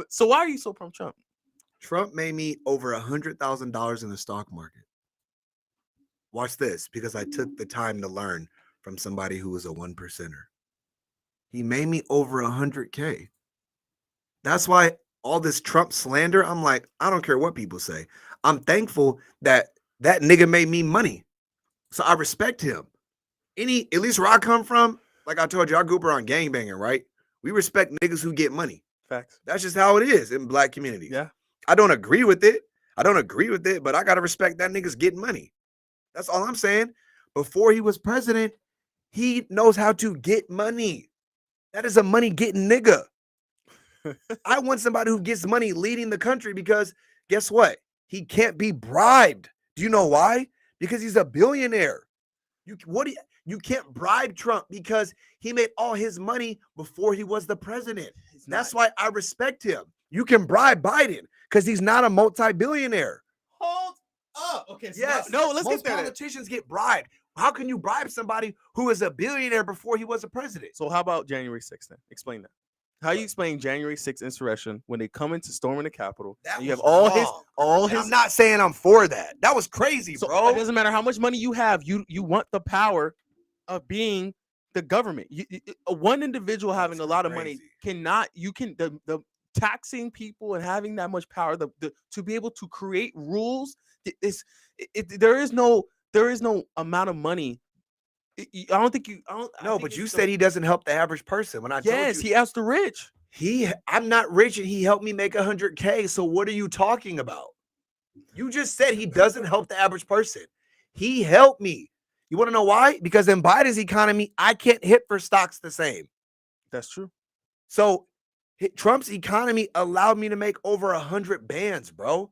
So why are you so pro Trump? Trump made me over $100,000 in the stock market. Watch this, because I took the time to learn from somebody who was a 1%er. He made me over 100K. That's why all this Trump slander, I'm like, I don't care what people say. I'm thankful that nigga made me money. So I respect him. At least where I come from, like I told you, I grew up around gangbanging, right? We respect niggas who get money. Facts. That's just how it is in black communities. Yeah. I don't agree with it, but I got to respect that nigga's getting money. That's all I'm saying. Before he was president, he knows how to get money. That is a money getting nigga. I want somebody who gets money leading the country because guess what? He can't be bribed. Do you know why? Because he's a billionaire. You can't bribe Trump because he made all his money before he was the president. That's why I respect him. You can bribe Biden because he's not a multi-billionaire. Hold up. Okay. So yes. No, let's Most get there. Politicians get bribed. How can you bribe somebody who is a billionaire before he was a president? So how about January 6th then? Explain that. How you explain January 6th insurrection when they come into storming the Capitol? That And you have was wrong. all And his. I'm not saying I'm for that. That was crazy, So bro. it doesn't matter how much money you have. You want the power of being the government. One individual having a lot of money crazy. cannot. You can the taxing people and having that much power. The to be able to create rules is there is no amount of money. I don't think you. I don't. I No, think but you it's said he doesn't help the average person. When I told yes, you he helps the rich. I'm not rich and he helped me make 100K. So what are you talking about? You just said he doesn't help the average person. He helped me. You want to know why? Because in Biden's economy, I can't hit for stocks the same. That's true. So Trump's economy allowed me to make over 100 bands, bro.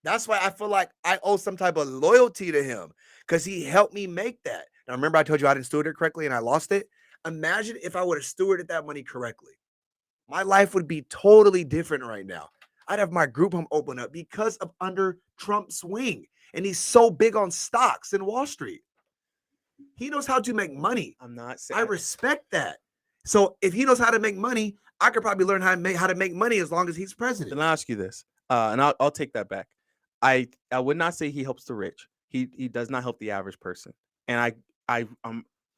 That's why I feel like I owe some type of loyalty to him because he helped me make that. Now, remember I told you I didn't steward it correctly and I lost it? Imagine if I would have stewarded that money correctly. My life would be totally different right now. I'd have my group home open up because of under Trump's wing. And he's so big on stocks in Wall Street. He knows how to make money. I'm not saying I respect that. So if he knows how to make money, I could probably learn how to make money as long as he's president. Then I'll ask you this, and I'll take that back. I would not say he helps the rich. He does not help the average person. And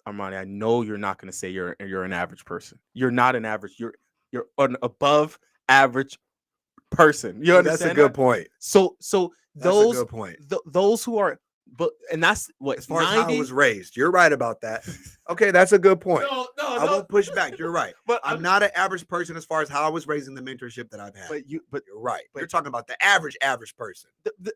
Armani, I know you're not going to say you're an average person. You're not an average. You're an above average person. You understand? That's a good point. So That's a good point. Those who are, but and that's what as far as how I was raised. You're right about that. Okay, that's a good point. No, I won't push back. You're right. But I'm not an average person as far as how I was raised in the mentorship that I've had. But you're right. But you're talking about the average person.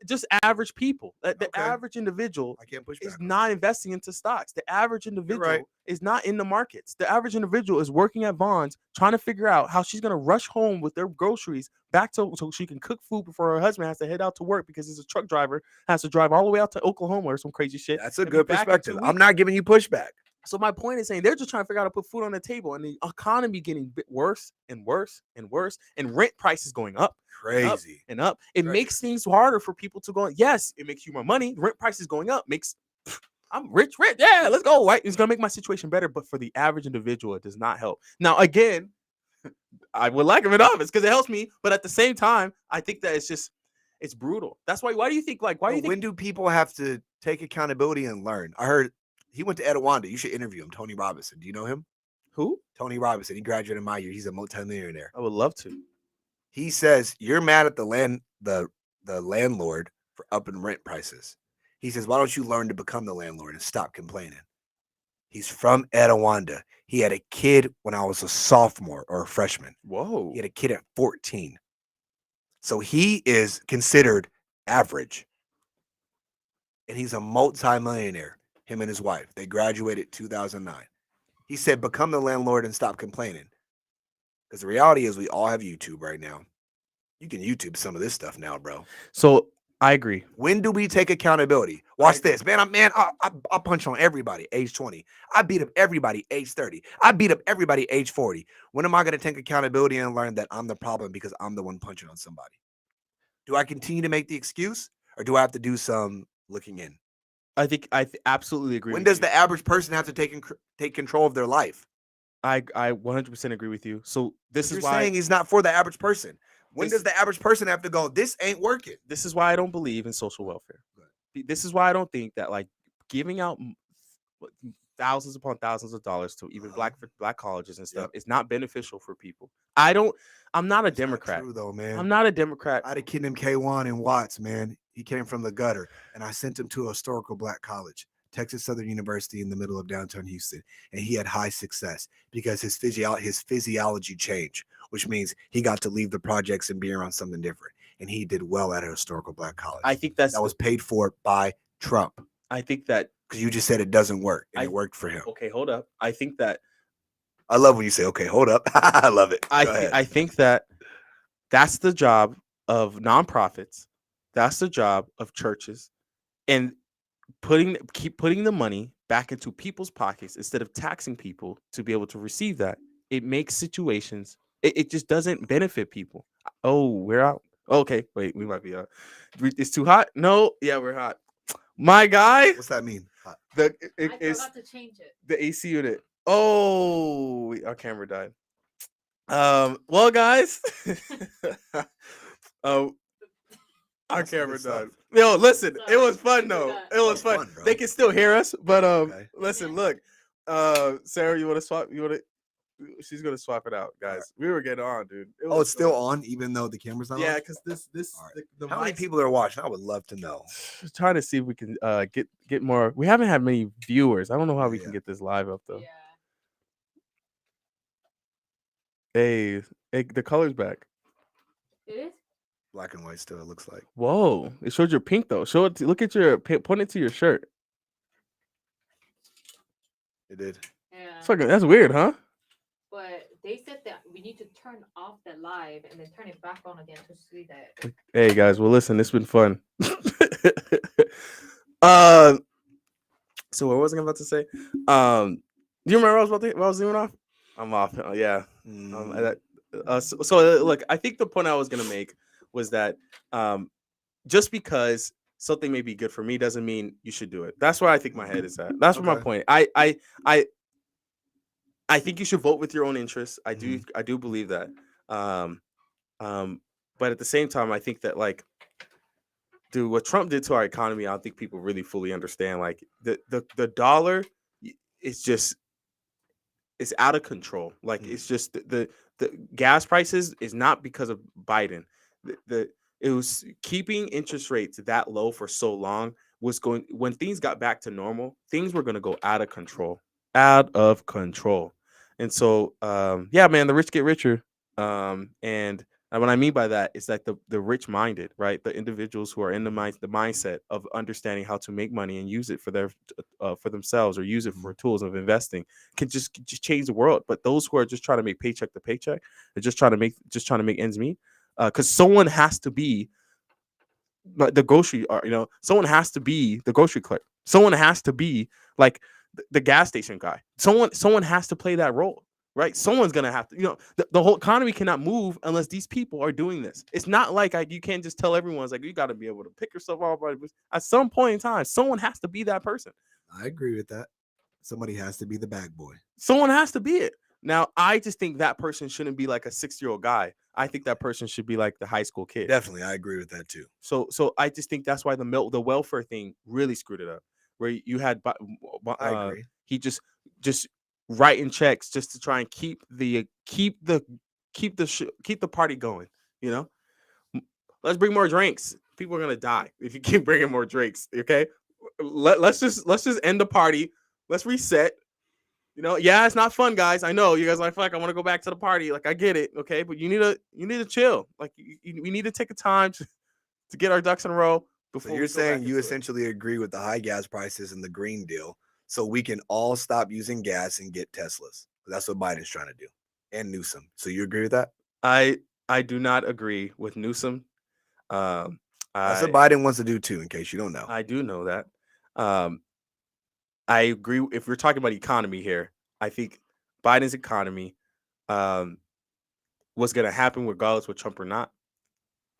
Just average people. The average individual I can't push back is not investing into stocks. The average individual is not in the markets. The average individual is working at Vaughn's trying to figure out how she's going to rush home with their groceries back so she can cook food before her husband has to head out to work because he's a truck driver, has to drive all the way out to Oklahoma or some crazy shit. That's a good perspective. I'm not giving you pushback. So my point is saying they're just trying to figure out how to put food on the table, and the economy getting worse and worse and worse, and rent prices going up, crazy and up. It makes things harder for people to go. Yes, it makes you more money. Rent prices going up makes I'm rich. Yeah, let's go. Right, it's gonna make my situation better, but for the average individual, it does not help. Now, again, I would like him in office because it helps me, but at the same time, I think that it's brutal. That's why. Why do you think? When do people have to take accountability and learn? I heard. He went to Edwanda. You should interview him. Tony Robinson. Do you know him? Who? Tony Robinson. He graduated my year. He's a multimillionaire. I would love to. He says you're mad at the landlord for upping rent prices. He says, why don't you learn to become the landlord and stop complaining? He's from Edwanda. He had a kid when I was a sophomore or a freshman. Whoa. He had a kid at 14. So he is considered average. And he's a multimillionaire. Him and his wife. They graduated 2009. He said, become the landlord and stop complaining. Because the reality is we all have YouTube right now. You can YouTube some of this stuff now, bro. So I agree. When do we take accountability? Watch this. Man, I punch on everybody age 20. I beat up everybody age 30. I beat up everybody age 40. When am I going to take accountability and learn that I'm the problem because I'm the one punching on somebody? Do I continue to make the excuse or do I have to do some looking in? I think absolutely agree. When does the average person have to take control of their life? I 100% agree with you. So this is why you're saying he's not for the average person. When does the average person have to go, this ain't working? This is why I don't believe in social welfare. This is why I don't think that giving out thousands upon thousands of dollars to even black colleges and stuff is not beneficial for people. I'm not a Democrat. Not true though, man. I'm not a Democrat. I had a kid named K1 in Watts, man. He came from the gutter, and I sent him to a historical black college, Texas Southern University in the middle of downtown Houston, and he had high success because his physiology changed, which means he got to leave the projects and be around something different, and he did well at a historical black college. I think that was paid for by Trump. I think that because you just said it doesn't work, and it worked for him. Okay, hold up. I think that I love when you say, "Okay, hold up." I love it. I think that that's the job of nonprofits. That's the job of churches, and keep putting the money back into people's pockets instead of taxing people to be able to receive that. It makes situations. It just doesn't benefit people. Oh, we're out. Okay, wait, we might be out. It's too hot. No, yeah, we're hot. My guy. What's that mean? Hot. I forgot to change it. The AC unit. Oh, our camera died. Well, guys, um, our That's some good camera done. stuff. Yo, listen, it Sorry, was fun I though. forgot. It That was was fun. fun, bro. They can still hear us, but Okay. listen, Yeah. look, Sarah, you want to swap? You want to? She's gonna swap it out, All right. guys. We were getting on, dude. It Oh, was it's still fun. on, even though the camera's not on. Yeah, because this All right. the How many mics. people are watching? I would love to know. Trying to see if we can get more. We haven't had many viewers. I don't know how we Yeah. can get this live up though. Yeah. Hey, hey, the color's back. It is? Black and white still, it looks like. Whoa! It showed your pink though. Show it. Look at your point it to your shirt. It did. Yeah. Fucking, that's weird, huh? But they said that we need to turn off the live and then turn it back on again to see that. Hey guys, well listen, it's been fun. uh, so what was I about to say? Do you remember what I was doing off? I'm off. Yeah. Mm, That, so look, I think the point I was gonna make was that just because something may be good for me doesn't mean you should do it. That's where I think my head is at. That's where my Okay. point. I think you should vote with your own interests. I do believe that. Um, but at the same time, I think that like, dude, what Trump did to our economy, I don't think people really fully understand. Like the dollar is just it's out of control. Like Mm. it's just the gas prices is not because of Biden. The it was keeping interest rates that low for so long was going when things got back to normal, things were going to go out of control. Out of control. And so yeah, man, the rich get richer. And what I mean by that is like the rich minded, right? The individuals who are in the mindset of understanding how to make money and use it for their for themselves or use it for tools of investing can just change the world. But those who are just trying to make paycheck to paycheck, they're just trying to make ends meet, because someone has to be the grocery, or someone has to be the grocery clerk. Someone has to be like the gas station guy. Someone has to play that role. Right, someone's gonna have to. The whole economy cannot move unless these people are doing this. It's not like you can't just tell everyone. It's like you got to be able to pick yourself off. At some point in time, someone has to be that person. I agree with that. Somebody has to be the bag boy. Someone has to be it. Now, I just think that person shouldn't be like a 6-year-old guy. I think that person should be like the high school kid. Definitely, I agree with that too. So I just think that's why the welfare thing really screwed it up. Where you had I agree. he just writing checks just to try and keep the party going. You know, let's bring more drinks. People are gonna die if you keep bringing more drinks. Okay, let's just end the party. Let's reset. Yeah, it's not fun, guys. I know you guys are like, fuck, I want to go back to the party. Like, I get it, okay, but you need to chill. Like, we need to take a time to get our ducks in a row So before you're we go back saying you into it. essentially agree with the high gas prices and the Green Deal, so we can all stop using gas and get Teslas. That's what Biden's trying to do, and Newsom. So you agree with that? I do not agree with Newsom. Um, That's what I Biden wants to do too. In case you don't know, I do know that. Um, I agree. If we're talking about economy here, I think Biden's economy, um, what's going to happen regardless with Trump or not.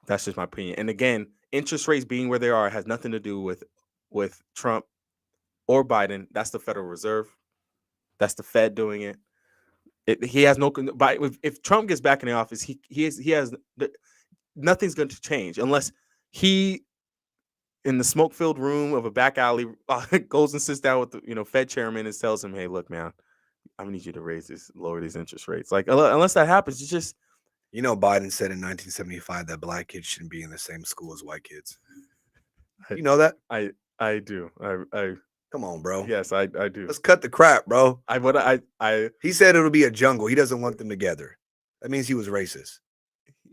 That's just my opinion. And again, interest rates being where they are has nothing to do with Trump or Biden. That's the Federal Reserve. That's the Fed doing it. He has no. If Trump gets back in the office, he has nothing's going to change unless he, in the smoke filled room of a back alley, goes and sits down with the Fed chairman and tells him, "Hey, look, man, I need you to lower these interest rates." Like unless that happens, it's just Biden said in 1975 that black kids shouldn't be in the same school as white kids. I, You know that? I do. I Come on, bro. Yes, I do. Let's cut the crap, bro. I He said it'll be a jungle. He doesn't want them together. That means he was racist.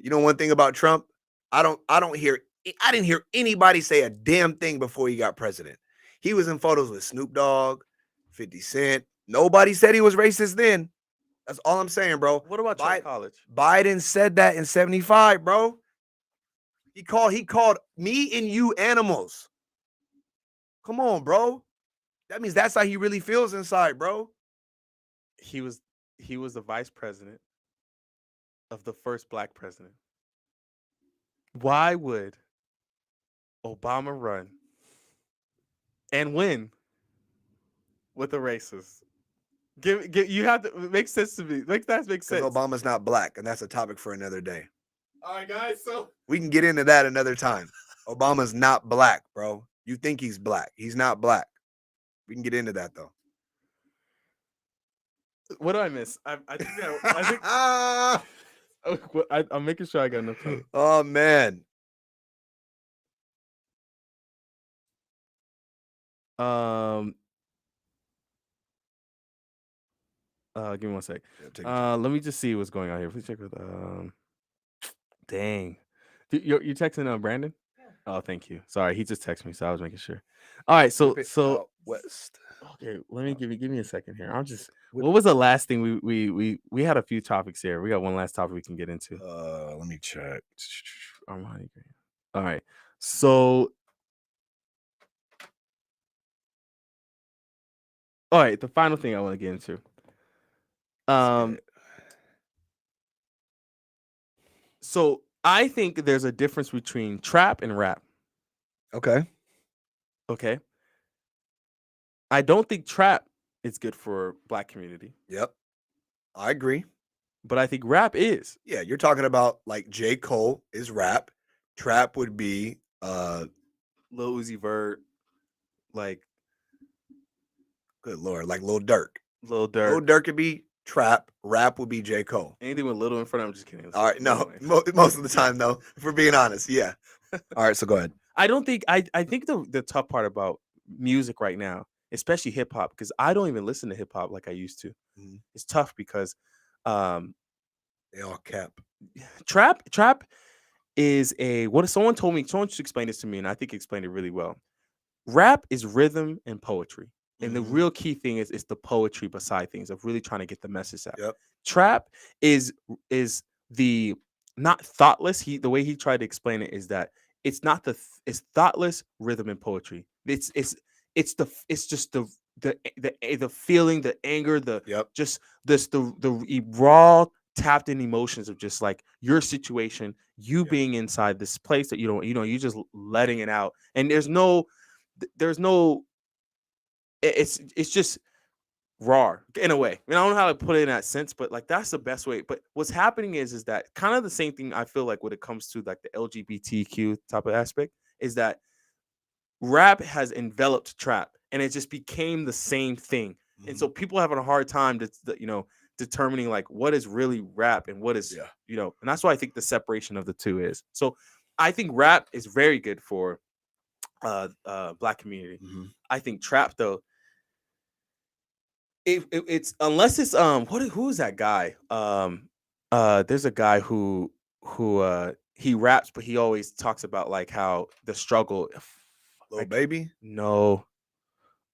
You know one thing about Trump? I didn't hear anybody say a damn thing before he got president. He was in photos with Snoop Dogg, 50 Cent. Nobody said he was racist then. That's all I'm saying, bro. What about Trump College? Biden said that in 75, bro. He called me and you animals. Come on, bro. That means that's how he really feels inside, bro. He was the vice president of the first black president. Why would Obama run and win with a racist? You have to make sense to me. Make that make Because sense. Obama's not black, and that's a topic for another day. All right, guys. So We can get into that another time. Obama's not black, bro. You think he's black. He's not black. We can get into that, though. what do I miss? I think I'm making sure I got enough time. Oh, man. Give me one sec. Yeah, take your time. Let me just see what's going on here. Please check with dang. You texting Brandon? Yeah. Oh, thank you. Sorry, he just texted me, so I was making sure. All right, Whip it so out west. okay, let me give me a second here. I'm just Whip what was the last thing we had a few topics here. We got one last topic we can get into. Let me check. Armani Green. All right. So all right, the final thing I want to get into. So I think there's a difference between trap and rap. Okay. Okay. I don't think trap is good for Black community, Yep. I agree. but I think rap is. Yeah, you're talking about like J. Cole is rap. Trap would be Lil Uzi Vert, like good lord, like Lil Durk. Lil Durk. Lil Durk could be trap. Rap would be J. Cole. Anything with little in front, I'm just kidding. All right, no, Anyway. most of the time though, if we're being honest, yeah. All right, so go ahead. I don't think I think the tough part about music right now, especially hip hop, because I don't even listen to hip hop like I used to. Mhm. It's tough because They all cap. trap is someone told me, someone just explained this to me, and I think he explained it really well. Rap is rhythm and poetry. And the Mhm. real key thing is the poetry beside things of really trying to get the message out. Yep. Trap is the not thoughtless. The way he tried to explain it is that it's not it's thoughtless rhythm and poetry. It's just the feeling, the anger, Yep. just this the raw tapped in emotions of just like your situation, you Yep. being inside this place that you don't, you just letting it out. And there's no it's just raw in a way. I mean, I don't know how to put it in that sense, but like that's the best way. But what's happening is that kind of the same thing I feel like when it comes to like the LGBTQ type of aspect is that rap has enveloped trap and it just became the same thing. And so people having a hard time determining like what is really rap and what is and that's why I think the separation of the two is. So I think rap is very good for Black community. I think trap though, it's unless it's who is that guy? There's a guy who he raps, but he always talks about like how the struggle. Lil Baby? No.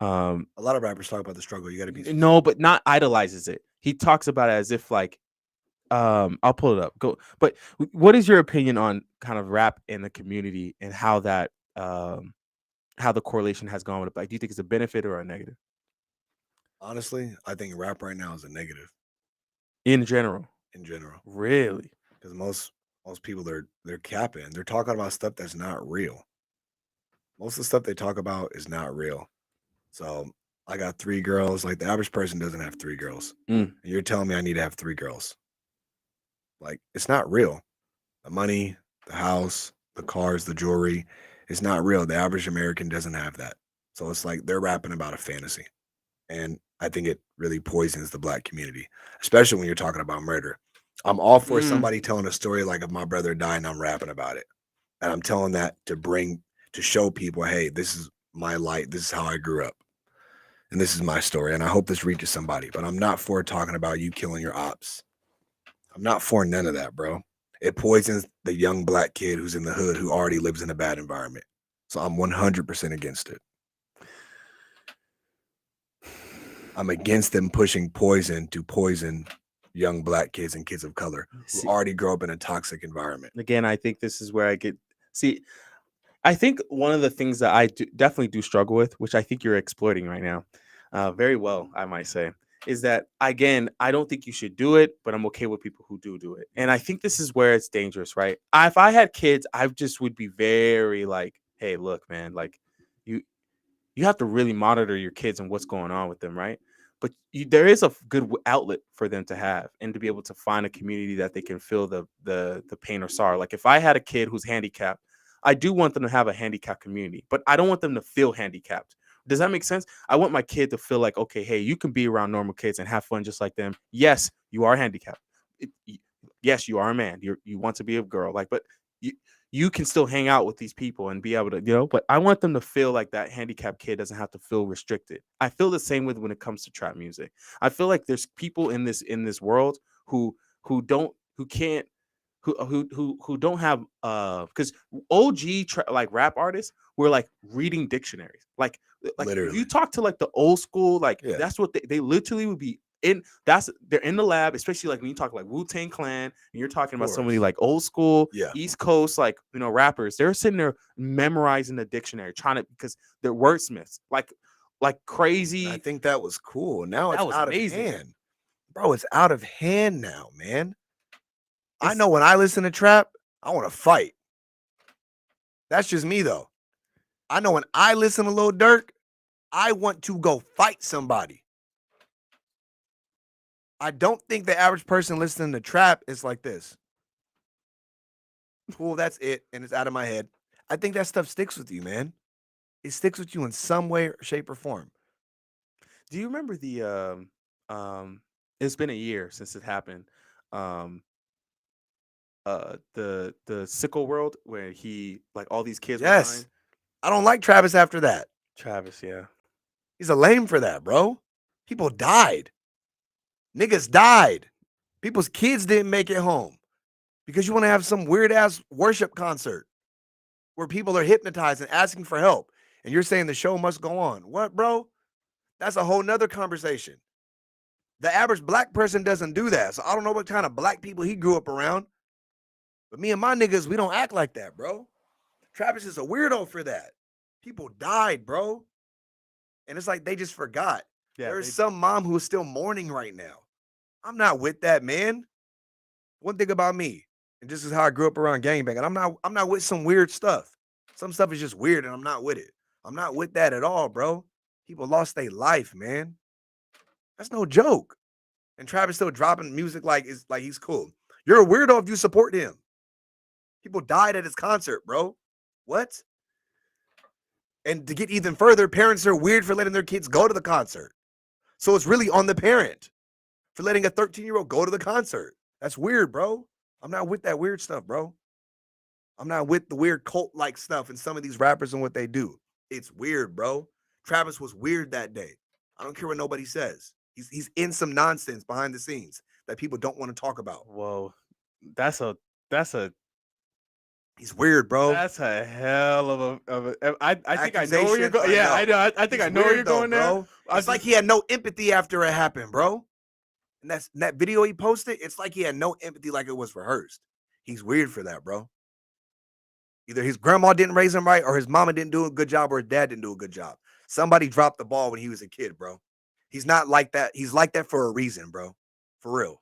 A lot of rappers talk about the struggle. You got to be specific. No, but not idolizes it. He talks about it as if like I'll pull it up. Go. But what is your opinion on kind of rap in the community and how that how the correlation has gone with it? Like, do you think it's a benefit or a negative? Honestly, I think rap right now is a negative In general. in general. Really? Because most people they're capping. They're talking about stuff that's not real. Most of the stuff they talk about is not real. So I got 3 girls. Like the average person doesn't have 3 girls. And you're telling me I need to have 3 girls. Like it's not real. The money, the house, the cars, the jewelry, it's not real. The average American doesn't have that. So it's like they're rapping about a fantasy. And I think it really poisons the Black community, especially when you're talking about murder. I'm all for somebody telling a story like if my brother died and I'm rapping about it. And I'm telling that to show people, hey, this is my light. This is how I grew up. And this is my story. And I hope this reaches somebody. But I'm not for talking about you killing your ops. I'm not for none of that, bro. It poisons the young Black kid who's in the hood who already lives in a bad environment. So I'm 100% against it. I'm against them pushing poison to poison young Black kids and kids of color who already grow up in a toxic environment. Again, I think this is where I get I think one of the things that I definitely do struggle with, which I think you're exploiting right now, very well, I might say, is that again, I don't think you should do it, but I'm okay with people who do it. And I think this is where it's dangerous, right? If I had kids, I just would be very like, hey, look, man, like you have to really monitor your kids and what's going on with them, right? but there is a good outlet for them to have, and to be able to find a community that they can feel the pain or sorrow. Like if I had a kid who's handicapped, I do want them to have a handicapped community, but I don't want them to feel handicapped. Does that make sense? I want my kid to feel like, okay, hey, you can be around normal kids and have fun just like them. Yes, you are handicapped. Yes, you are a man. You want to be a girl, like, but you you can still hang out with these people and be able to, but I want them to feel like that handicapped kid doesn't have to feel restricted. I feel the same with when it comes to trap music. I feel like there's people in this world who can't who don't have because like rap artists were like reading dictionaries. Like if you Literally. talk to like the old school, like Yeah. that's what they literally would be they're in the lab, especially like when you talk like Wu-Tang Clan and you're talking Of about somebody course. like old school Yeah. East Coast, like rappers. They're sitting there memorizing the dictionary, trying to because they're wordsmiths, like And I crazy. think that was cool. Now That it's was out of amazing. hand. Bro, it's out of hand now, man. I It's- know when I listen to trap, I want to fight. That's just me though. I know when I listen to Lil Durk, I want to go fight somebody. I don't think the average person listening to trap is like this. Cool, that's it, and it's out of my head. I think that stuff sticks with you, man. It sticks with you in some way, shape, or form. Do you remember it's been a year since it happened. Um the sickle world where he like all these kids were Yes. dying. I don't like Travis after that. Travis, yeah. He's a lame for that, bro. People died. Niggas died. People's kids didn't make it home because you want to have some weird ass worship concert where people are hypnotized and asking for help. And you're saying the show must go on. What, bro? That's a whole nother conversation. The average black person doesn't do that. So I don't know what kind of black people he grew up around. But me and my niggas, we don't act like that, bro. Travis is a weirdo for that. People died, bro. And it's like they just forgot. Yeah, There's some mom who is still mourning right now. I'm not with that, man. One thing about me, and this is how I grew up around gangbanging. I'm not with some weird stuff. Some stuff is just weird, and I'm not with it. I'm not with that at all, bro. People lost their life, man. That's no joke. And Travis still dropping music like he's cool. You're a weirdo if you support him. People died at his concert, bro. What? And to get even further, parents are weird for letting their kids go to the concert. So it's really on the parent for letting a 13-year-old go to the concert. That's weird, bro. I'm not with that weird stuff, bro. I'm not with the weird cult-like stuff and some of these rappers and what they do. It's weird, bro. Travis was weird that day. I don't care what nobody says. He's in some nonsense behind the scenes that people don't want to talk about. Whoa. That's a that's a He's weird, bro. that's a hell of a I think I know where you're Accusation, going. I Yeah, know. I know. I think He's I know where weird you're though, going there. bro. It's like he had no empathy after it happened, bro. And that video he posted, it's like he had no empathy, like it was rehearsed. He's weird for that, bro. Either his grandma didn't raise him right, or his mama didn't do a good job, or his dad didn't do a good job. Somebody dropped the ball when he was a kid, bro. He's not like that. He's like that for a reason, bro. For real.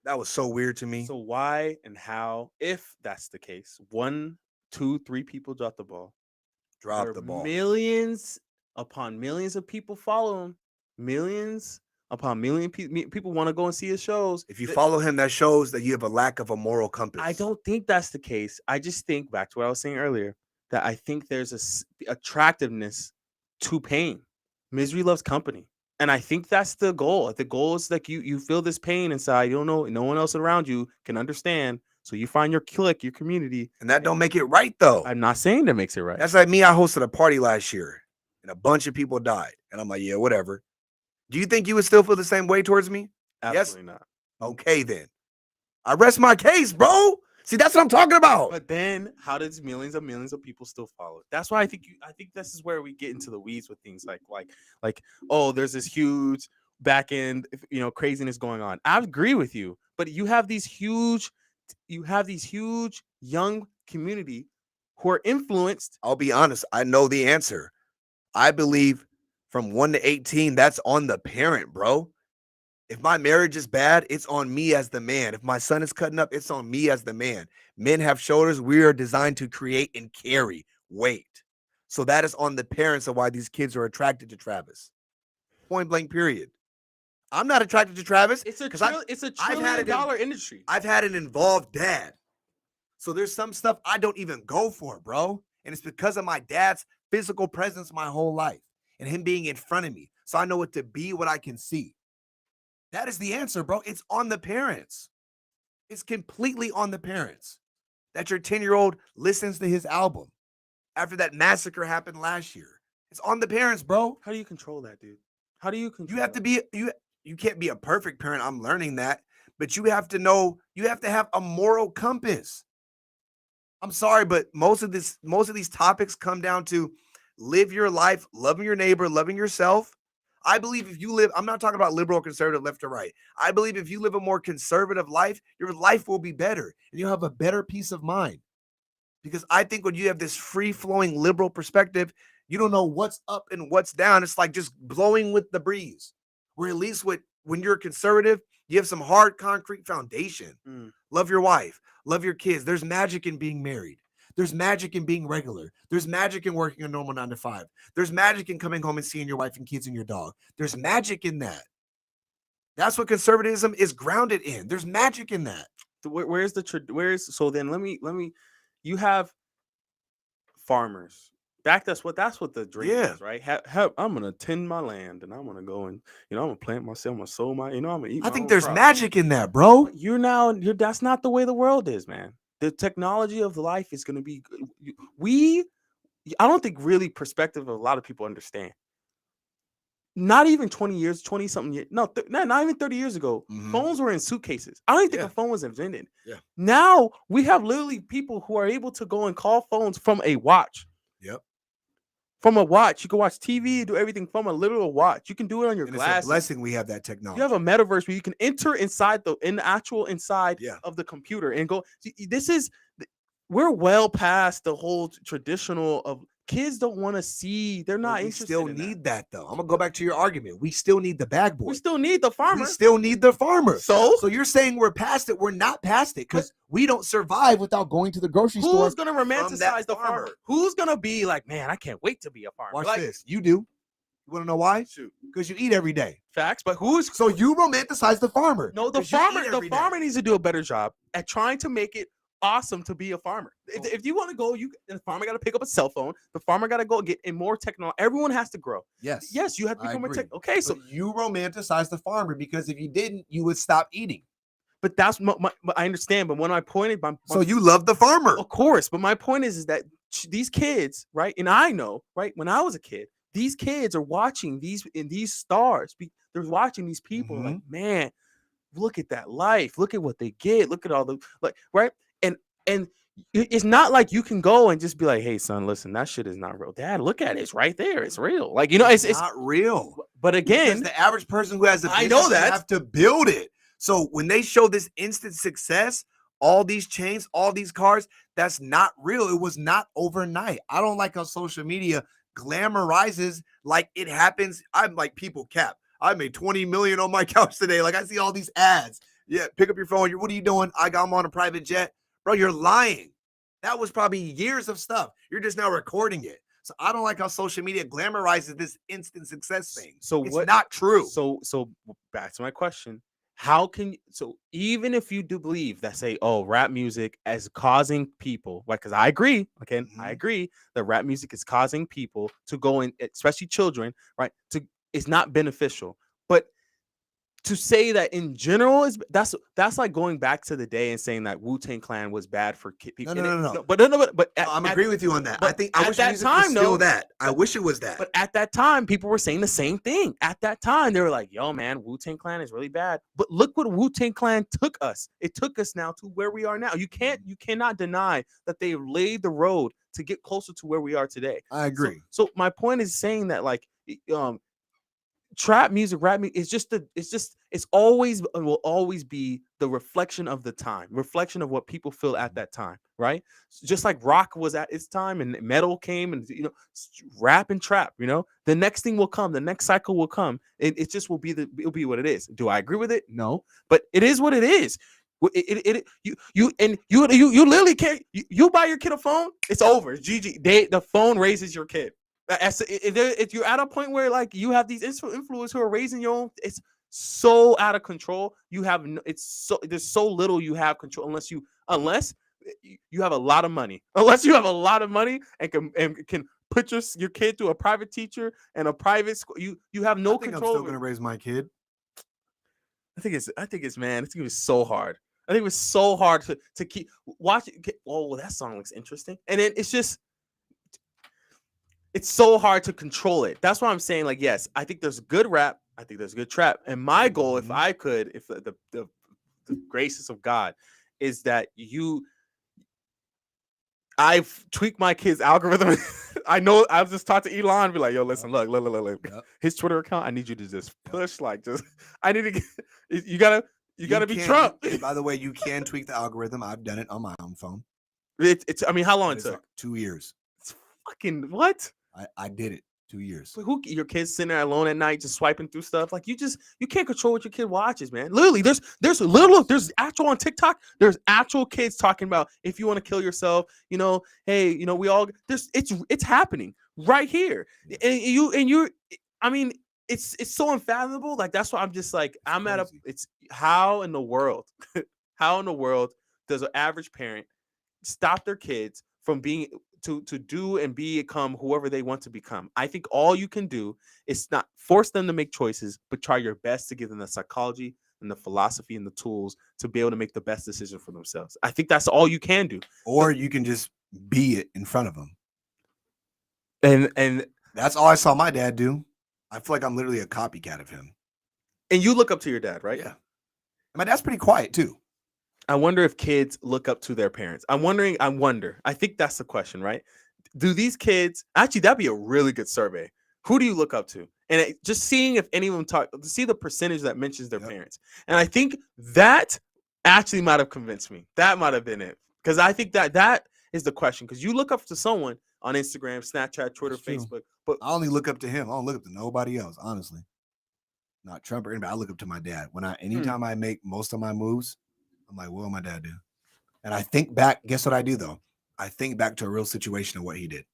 That was so weird to me. So why and how, if that's the case, 1, 2, 3 people drop the ball. Drop There are the ball. millions upon millions of people follow him. Millions upon million people want to go and see his shows. If you follow him, that shows that you have a lack of a moral compass. I don't think that's the case. I just think back to what I was saying earlier that I think there's attractiveness to pain. Misery loves company. And I think that's the goal. The goal is like you feel this pain inside. You don't know, no one else around you can understand. So you find your clique, your community. And that don't make it right, though. I'm not saying that makes it right. That's like me. I hosted a party last year and a bunch of people died. And I'm like, yeah, whatever. Do you think you would still feel the same way towards me? Absolutely not. Okay, then. I rest my case, bro. See, that's what I'm talking about. But then how does millions of people still follow? That's why I think this is where we get into the weeds with things like oh, there's this huge back end, craziness going on. I agree with you, but you have these huge young community who are influenced. I'll be honest. I know the answer. I believe from 1 to 18, that's on the parent, bro. If my marriage is bad, it's on me as the man. If my son is cutting up, it's on me as the man. Men have shoulders. We are designed to create and carry weight. So that is on the parents of why these kids are attracted to Travis. Point blank, period. I'm not attracted to Travis. It's a 'cause it's a I've had it in- $1 trillion industry. I've had an involved dad. So there's some stuff I don't even go for, bro. And it's because of my dad's physical presence my whole life and him being in front of me. So I know what to be, what I can see. That is the answer, bro. It's on the parents. It's completely on the parents that your 10-year-old listens to his album after that massacre happened last year. It's on the parents, bro. How do you control that, dude? How do you control You have that? to be you can't be a perfect parent. I'm learning that, but you have to know, you have to have a moral compass. I'm sorry, but most of these topics come down to live your life, loving your neighbor, loving yourself. I believe if you live, I'm not talking about liberal, conservative, left or right. I believe if you live a more conservative life, your life will be better and you'll have a better peace of mind. Because I think when you have this free-flowing liberal perspective, you don't know what's up and what's down. It's like just blowing with the breeze. Where at least when you're conservative, you have some hard concrete foundation. Love your wife, love your kids. There's magic in being married. There's magic in being regular. There's magic in working a normal 9 to 5. There's magic in coming home and seeing your wife and kids and your dog. There's magic in that. That's what conservatism is grounded in. There's magic in that. So then let me you have farmers. That's what the dream is, right? I'm gonna tend my land and I'm gonna go and I'm gonna plant myself, I'm gonna sow I'm gonna eat. I think there's magic in that, bro. That's not the way the world is, man. The technology of life is gonna be. I don't think really perspective of a lot of people understand. Not even 20 years, 20 something years. No, not even 30 years ago. Phones were in suitcases. I don't even think a phone was invented. Yeah. Now we have literally people who are able to go and call phones from a watch. Yep. From a watch. You can watch TV, do everything from a literal watch. You can do it on your glasses. It's a blessing we have that technology. You have a metaverse where you can enter inside the actual inside of the computer and go. We're well past the whole traditional of kids don't want to see. They're not interested. We still need that though. I'm gonna go back to your argument. We still need the bag boy. We still need the farmer. We still need the farmer. So you're saying we're past it? We're not past it because we don't survive without going to the grocery store. Who's gonna romanticize the farmer? Who's gonna be like, man, I can't wait to be a farmer? Watch this. You do. You want to know why? Shoot. Because you eat every day. Facts. But so you romanticize the farmer? No, the farmer needs to do a better job at trying to make it awesome to be a farmer. If you want to go, the farmer got to pick up a cell phone. The farmer got to go get in more technology. Everyone has to grow. Yes, you have to become a tech. Okay, but so you romanticize the farmer because if you didn't, you would stop eating. But that's I understand. But when I pointed, so you love the farmer, of course. But my point is that these kids, right? And I know, right? When I was a kid, these kids are watching these stars. They're watching these people like, man, look at that life. Look at what they get. Look at all the right. And it's not like you can go and just be like, hey, son, listen, that shit is not real. Dad, look at it. It's right there. It's real. It's not real. But again, because the average person who has a business, I know that have to build it. So when they show this instant success, all these chains, all these cars, that's not real. It was not overnight. I don't like how social media glamorizes like it happens. I'm like, people cap. I made 20 million on my couch today. Like I see all these ads. Yeah, pick up your phone. What are you doing? I got them on a private jet. Bro, you're lying. That was probably years of stuff. You're just now recording it. So I don't like how social media glamorizes this instant success thing. So it's not true. So back to my question. How can even if you do believe that say, oh, rap music as causing people, right? Because I agree, I agree that rap music is causing people to go in, especially children, right? It's not beneficial. But to say that in general that's like going back to the day and saying that Wu-Tang Clan was bad for people. No. But I'm agree with you on that. I think I wish that time though that. I wish it was that. But at that time, people were saying the same thing. At that time, they were like, "Yo, man, Wu-Tang Clan is really bad." But look what Wu-Tang Clan took us. It took us now to where we are now. You cannot deny that they laid the road to get closer to where we are today. I agree. So my point is saying that trap music, rap music, it's always and will always be the reflection of the time, reflection of what people feel at that time, right? Just like rock was at its time and metal came and rap and trap, the next thing will come, the next cycle will come. It just will be it'll be what it is. Do I agree with it? No, but it is what it is. You literally can't. You buy your kid a phone, it's over. It's GG. The phone raises your kid. If you're at a point where like you have these influencers who are raising your own, it's so out of control. You have there's so little you have control unless you have a lot of money. Unless you have a lot of money and can put your kid through a private teacher and a private school, you have no I think control. I'm still gonna raise my kid. I think it's man, it's gonna be so hard. I think it was so hard to keep watching. Oh, well, that song looks interesting, and then it's so hard to control it. That's why I'm saying, like, yes, I think there's good rap, I think there's good trap, and my goal, if I could, if the graces of God, is that I've tweaked my kid's algorithm. I know I've just talked to Elon, be like, yo, listen, look. Yep. His Twitter account, I need you to just push, I need to get, you gotta be Trump. By the way, you can tweak the algorithm. I've done it on my own phone. I mean, how long it took? 2 years. It's fucking what? I did it 2 years. But your kid's sitting there alone at night just swiping through stuff? Like you can't control what your kid watches, man. Literally, there's actual on TikTok. There's actual kids talking about if you want to kill yourself, hey, we all it's happening right here. And you I mean, it's so unfathomable. Like that's why I'm just like it's how in the world does an average parent stop their kids from being to do and become whoever they want to become? I think all you can do is not force them to make choices, but try your best to give them the psychology and the philosophy and the tools to be able to make the best decision for themselves. I think that's all you can do. Or you can just be it in front of them. And that's all I saw my dad do. I feel like I'm literally a copycat of him. And you look up to your dad, right? Yeah. And my dad's pretty quiet too. I wonder if kids look up to their parents. I wonder. I think that's the question, right? Do these kids actually? That'd be a really good survey. Who do you look up to? And just seeing if anyone to see the percentage that mentions their parents. And I think that actually might have convinced me. That might have been it. Because I think that is the question. Because you look up to someone on Instagram, Snapchat, Twitter, Facebook. But I only look up to him. I don't look up to nobody else, honestly. Not Trump or anybody. I look up to my dad. Anytime I make most of my moves, I'm like, what will my dad do? And I think back. Guess what I do though? I think back to a real situation of what he did.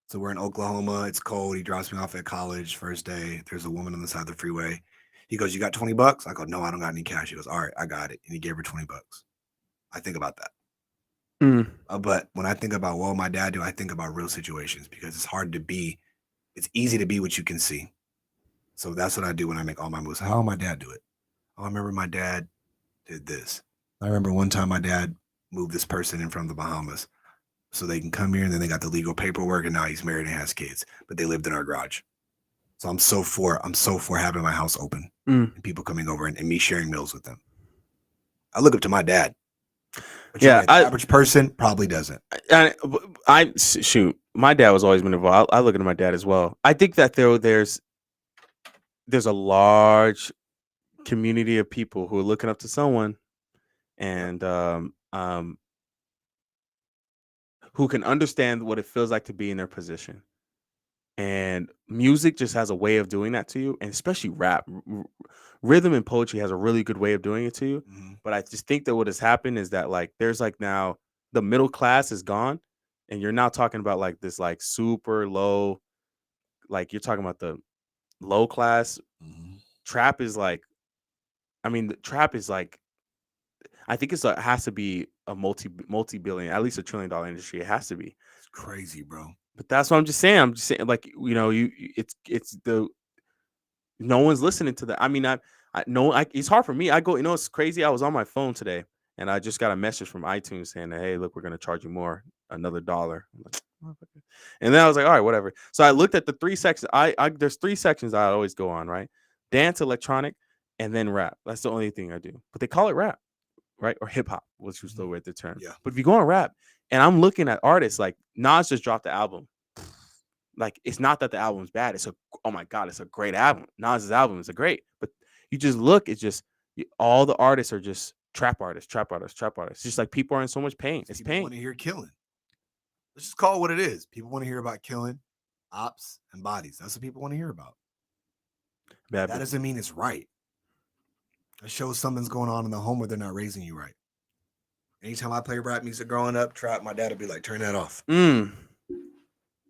So we're in Oklahoma. It's cold. He drops me off at college first day. There's a woman on the side of the freeway. He goes, "You got $20?" I go, "No, I don't got any cash." He goes, "All right, I got it." And he gave her $20. I think about that. But when I think about what will my dad do, I think about real situations because it's hard to be. It's easy to be what you can see. So that's what I do when I make all my moves. How will my dad do it? Oh, I remember my dad did this. I remember one time my dad moved this person in from the Bahamas so they can come here, and then they got the legal paperwork, and now he's married and has kids, but they lived in our garage. So I'm so for having my house open and people coming over and me sharing meals with them. I look up to my dad. But the average person probably doesn't. Shoot, my dad was always been involved. I look at my dad as well. I think that there's a large community of people who are looking up to someone and who can understand what it feels like to be in their position. And music just has a way of doing that to you, and especially rap. Rhythm and poetry has a really good way of doing it to you. But I just think that what has happened is that there's now the middle class is gone, and you're now talking about this super low, you're talking about the low class. Trap is the trap is I think it has to be a multi-billion, at least $1 trillion industry. It has to be. It's crazy, bro. But that's what I'm just saying. It's no one's listening to that. I mean, it's hard for me. It's crazy. I was on my phone today and I just got a message from iTunes saying that, hey, look, we're going to charge you more, another $1. And then I was like, all right, whatever. So I looked at the 3 sections. There's 3 sections I always go on, right? Dance, electronic, and then rap. That's the only thing I do. But they call it rap, right? Or hip hop, which was the way the term. Yeah. But if you go on rap, and I'm looking at artists like Nas just dropped the album. It's not that the album's bad. Oh my God, it's a great album. Nas's album is great. But you just look, it's just all the artists are just trap artists. It's just like people are in so much pain. It's people pain. Want to hear killing. Let's just call it what it is. People want to hear about killing, ops, and bodies. That's what people want to hear about. That doesn't mean it's right. It shows something's going on in the home where they're not raising you right. Anytime I play rap music growing up, trap, my dad would be like, turn that off.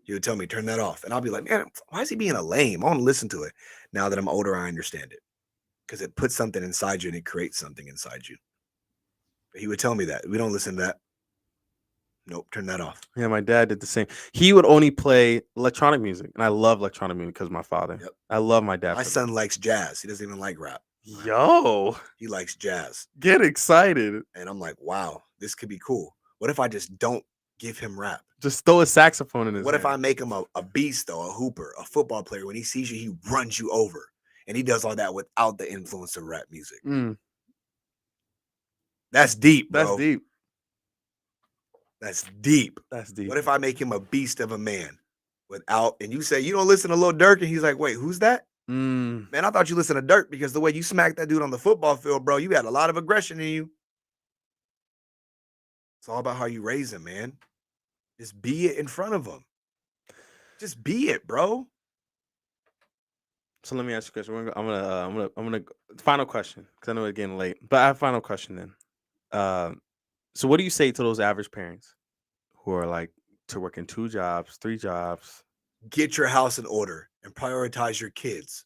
He would tell me, turn that off. And I'll be like, man, why is he being a lame? I want to listen to it. Now that I'm older, I understand it. Because it puts something inside you and it creates something inside you. But he would tell me that. We don't listen to that. Nope, turn that off. Yeah, my dad did the same. He would only play electronic music, and I love electronic music because of my father. Yep. I love my dad. My son likes jazz. He doesn't even like rap. Yo, He likes jazz. get excited. And I'm like, wow, this could be cool. What if I just don't give him rap? Just throw a saxophone in his What if I hand. make him a beast, though, a hooper, a football player? When he sees you, he runs you over. And he does all that without the influence of rap music. That's deep, bro. That's deep. That's deep. That's deep. What if I make him a beast of a man without, and you say, you don't listen to Lil Durk, and he's like, wait, who's that? Man, I thought you listened to Durk because the way you smacked that dude on the football field, bro, you had a lot of aggression in you. It's all about how you raise him, man. Just be it in front of him. Just be it, bro. So let me ask you a question. I'm gonna final question because I know it's getting late. But I have a final question then. So what do you say to those average parents who are like to working 2 jobs, 3 jobs? Get your house in order and prioritize your kids.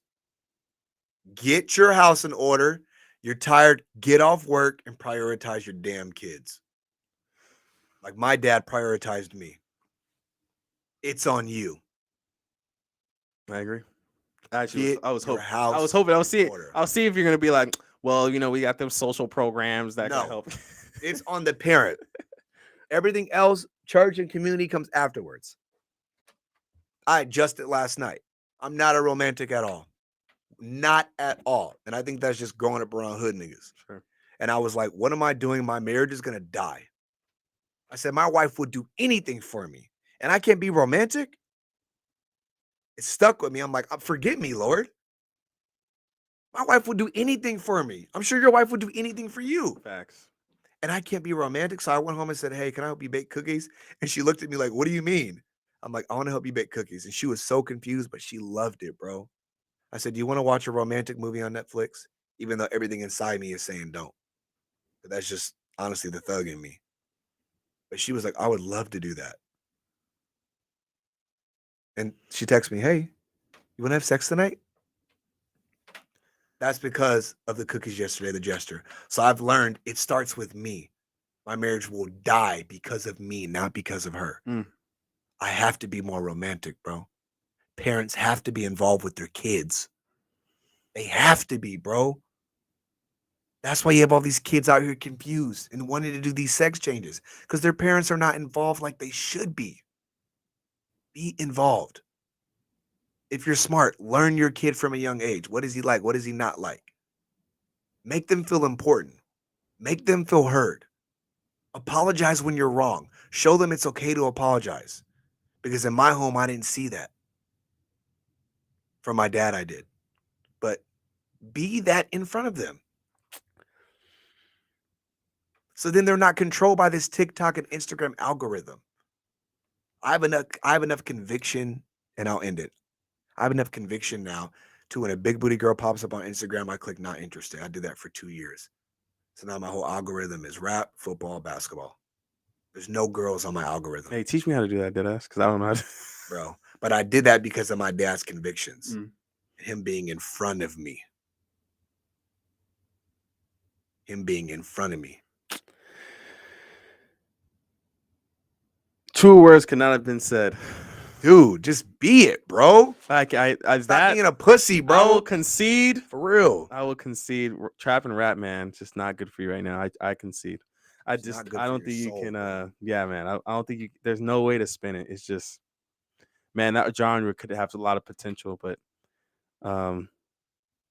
Get your house in order. You're tired. Get off work and prioritize your damn kids. Like my dad prioritized me. It's on you. I agree. Actually, Get I was your hoping. house I was hoping. I'll see. in order. I'll see if you're gonna be like, well, we got them social programs that No. can help. It's on the parent. Everything else, church and community, comes afterwards. I adjusted last night. I'm not a romantic at all. Not at all. And I think that's just growing up around hood niggas. Sure. And I was like, what am I doing? My marriage is going to die. I said, my wife would do anything for me. And I can't be romantic? It stuck with me. I'm like, forget me, Lord. My wife would do anything for me. I'm sure your wife would do anything for you. Facts. And I can't be romantic. So I went home and said, hey, can I help you bake cookies? And she looked at me like, what do you mean? I'm like, I want to help you bake cookies. And she was so confused, but she loved it, bro. I said, do you want to watch a romantic movie on Netflix? Even though everything inside me is saying don't. But that's just honestly the thug in me. But she was like, I would love to do that. And she texted me, hey, you want to have sex tonight? That's because of the cookies yesterday, the gesture. So I've learned it starts with me. My marriage will die because of me, not because of her. I have to be more romantic, bro. Parents have to be involved with their kids. They have to be, bro. That's why you have all these kids out here confused and wanting to do these sex changes because their parents are not involved like they should be. Be involved. If you're smart, learn your kid from a young age. What is he like? What is he not like? Make them feel important. Make them feel heard. Apologize when you're wrong. Show them it's okay to apologize. Because in my home, I didn't see that. From my dad, I did. But be that in front of them. So then they're not controlled by this TikTok and Instagram algorithm. I have enough conviction, and I'll end it. I have enough conviction now to when a big booty girl pops up on Instagram, I click not interested. I did that for 2 years. So now my whole algorithm is rap, football, basketball. There's no girls on my algorithm. Hey, teach me how to do that, deadass, because I don't know how to. Bro. But I did that because of my dad's convictions. Him being in front of me. Him being in front of me. True words could not have been said. Dude, just be it, bro. Like Stop that being a pussy, bro. I will concede. For real. I will concede. Trap and rap, man, just not good for you right now. I concede. I It's not good I for don't your think you soul, can. bro. Yeah, man. I don't think you. There's no way to spin it. It's just, man, that genre could have a lot of potential, but,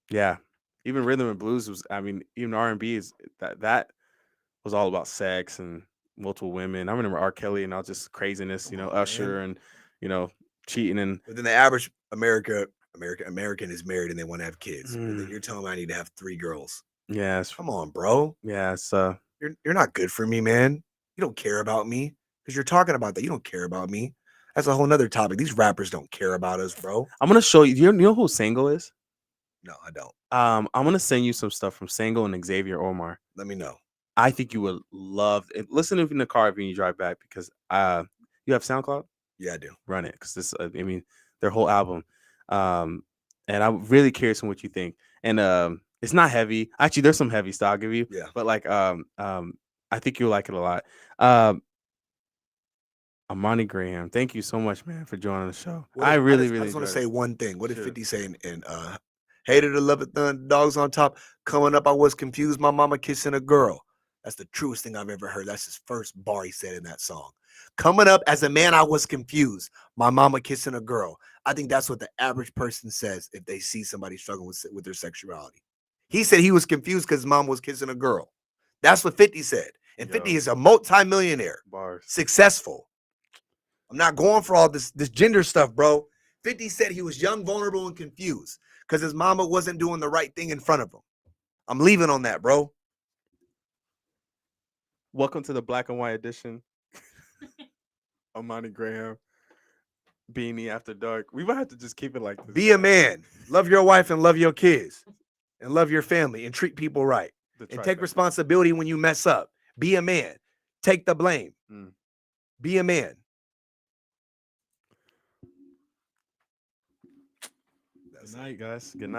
yeah. Even rhythm and blues was. I mean, even R&B is that was all about sex and multiple women. I remember R. Kelly and all just craziness. Come on, Usher man. and cheating and. But then the average American is married and they want to have kids. But then Mm. you're telling me I need to have 3 girls. Yeah, Come on, bro. yeah, it's You're not good for me, man. You don't care about me because you're talking about that. You don't care about me. That's a whole nother topic. These rappers don't care about us, bro. I'm gonna show you. You know who Sango is? No, I don't. I'm gonna send you some stuff from Sango and Xavier Omar. Let me know. I think you would love it. Listen to it in the car when you drive back because you have SoundCloud. Yeah, I do. Run it, because this, I mean, their whole album. And I'm really curious on what you think. And it's not heavy. Actually, there's some heavy stuff I'll give you. Yeah. But like I think you'll like it a lot. Armani Graham, thank you so much, man, for joining the show. I really just want to say enjoyed it. one thing. What did Sure. 50 say in hated to love it, dogs on top? Coming up, I was confused. My mama kissing a girl. That's the truest thing I've ever heard. That's his first bar he said in that song. Coming up as a man, I was confused. My mama kissing a girl. I think that's what the average person says if they see somebody struggling with their sexuality. He said he was confused because his mom was kissing a girl. That's what 50 said. And 50 is a multi-millionaire. Bars. Successful. I'm not going for all this gender stuff, bro. 50 said he was young, vulnerable, and confused because his mama wasn't doing the right thing in front of him. I'm leaving on that, bro. Welcome to the black and white edition. Armani Graham, Beanie After Dark. We might have to just keep it like this. Be a man. Love your wife and love your kids. And love your family and treat people right. And take responsibility when you mess up. Be a man. Take the blame. Be a man. Good night, guys. Good night.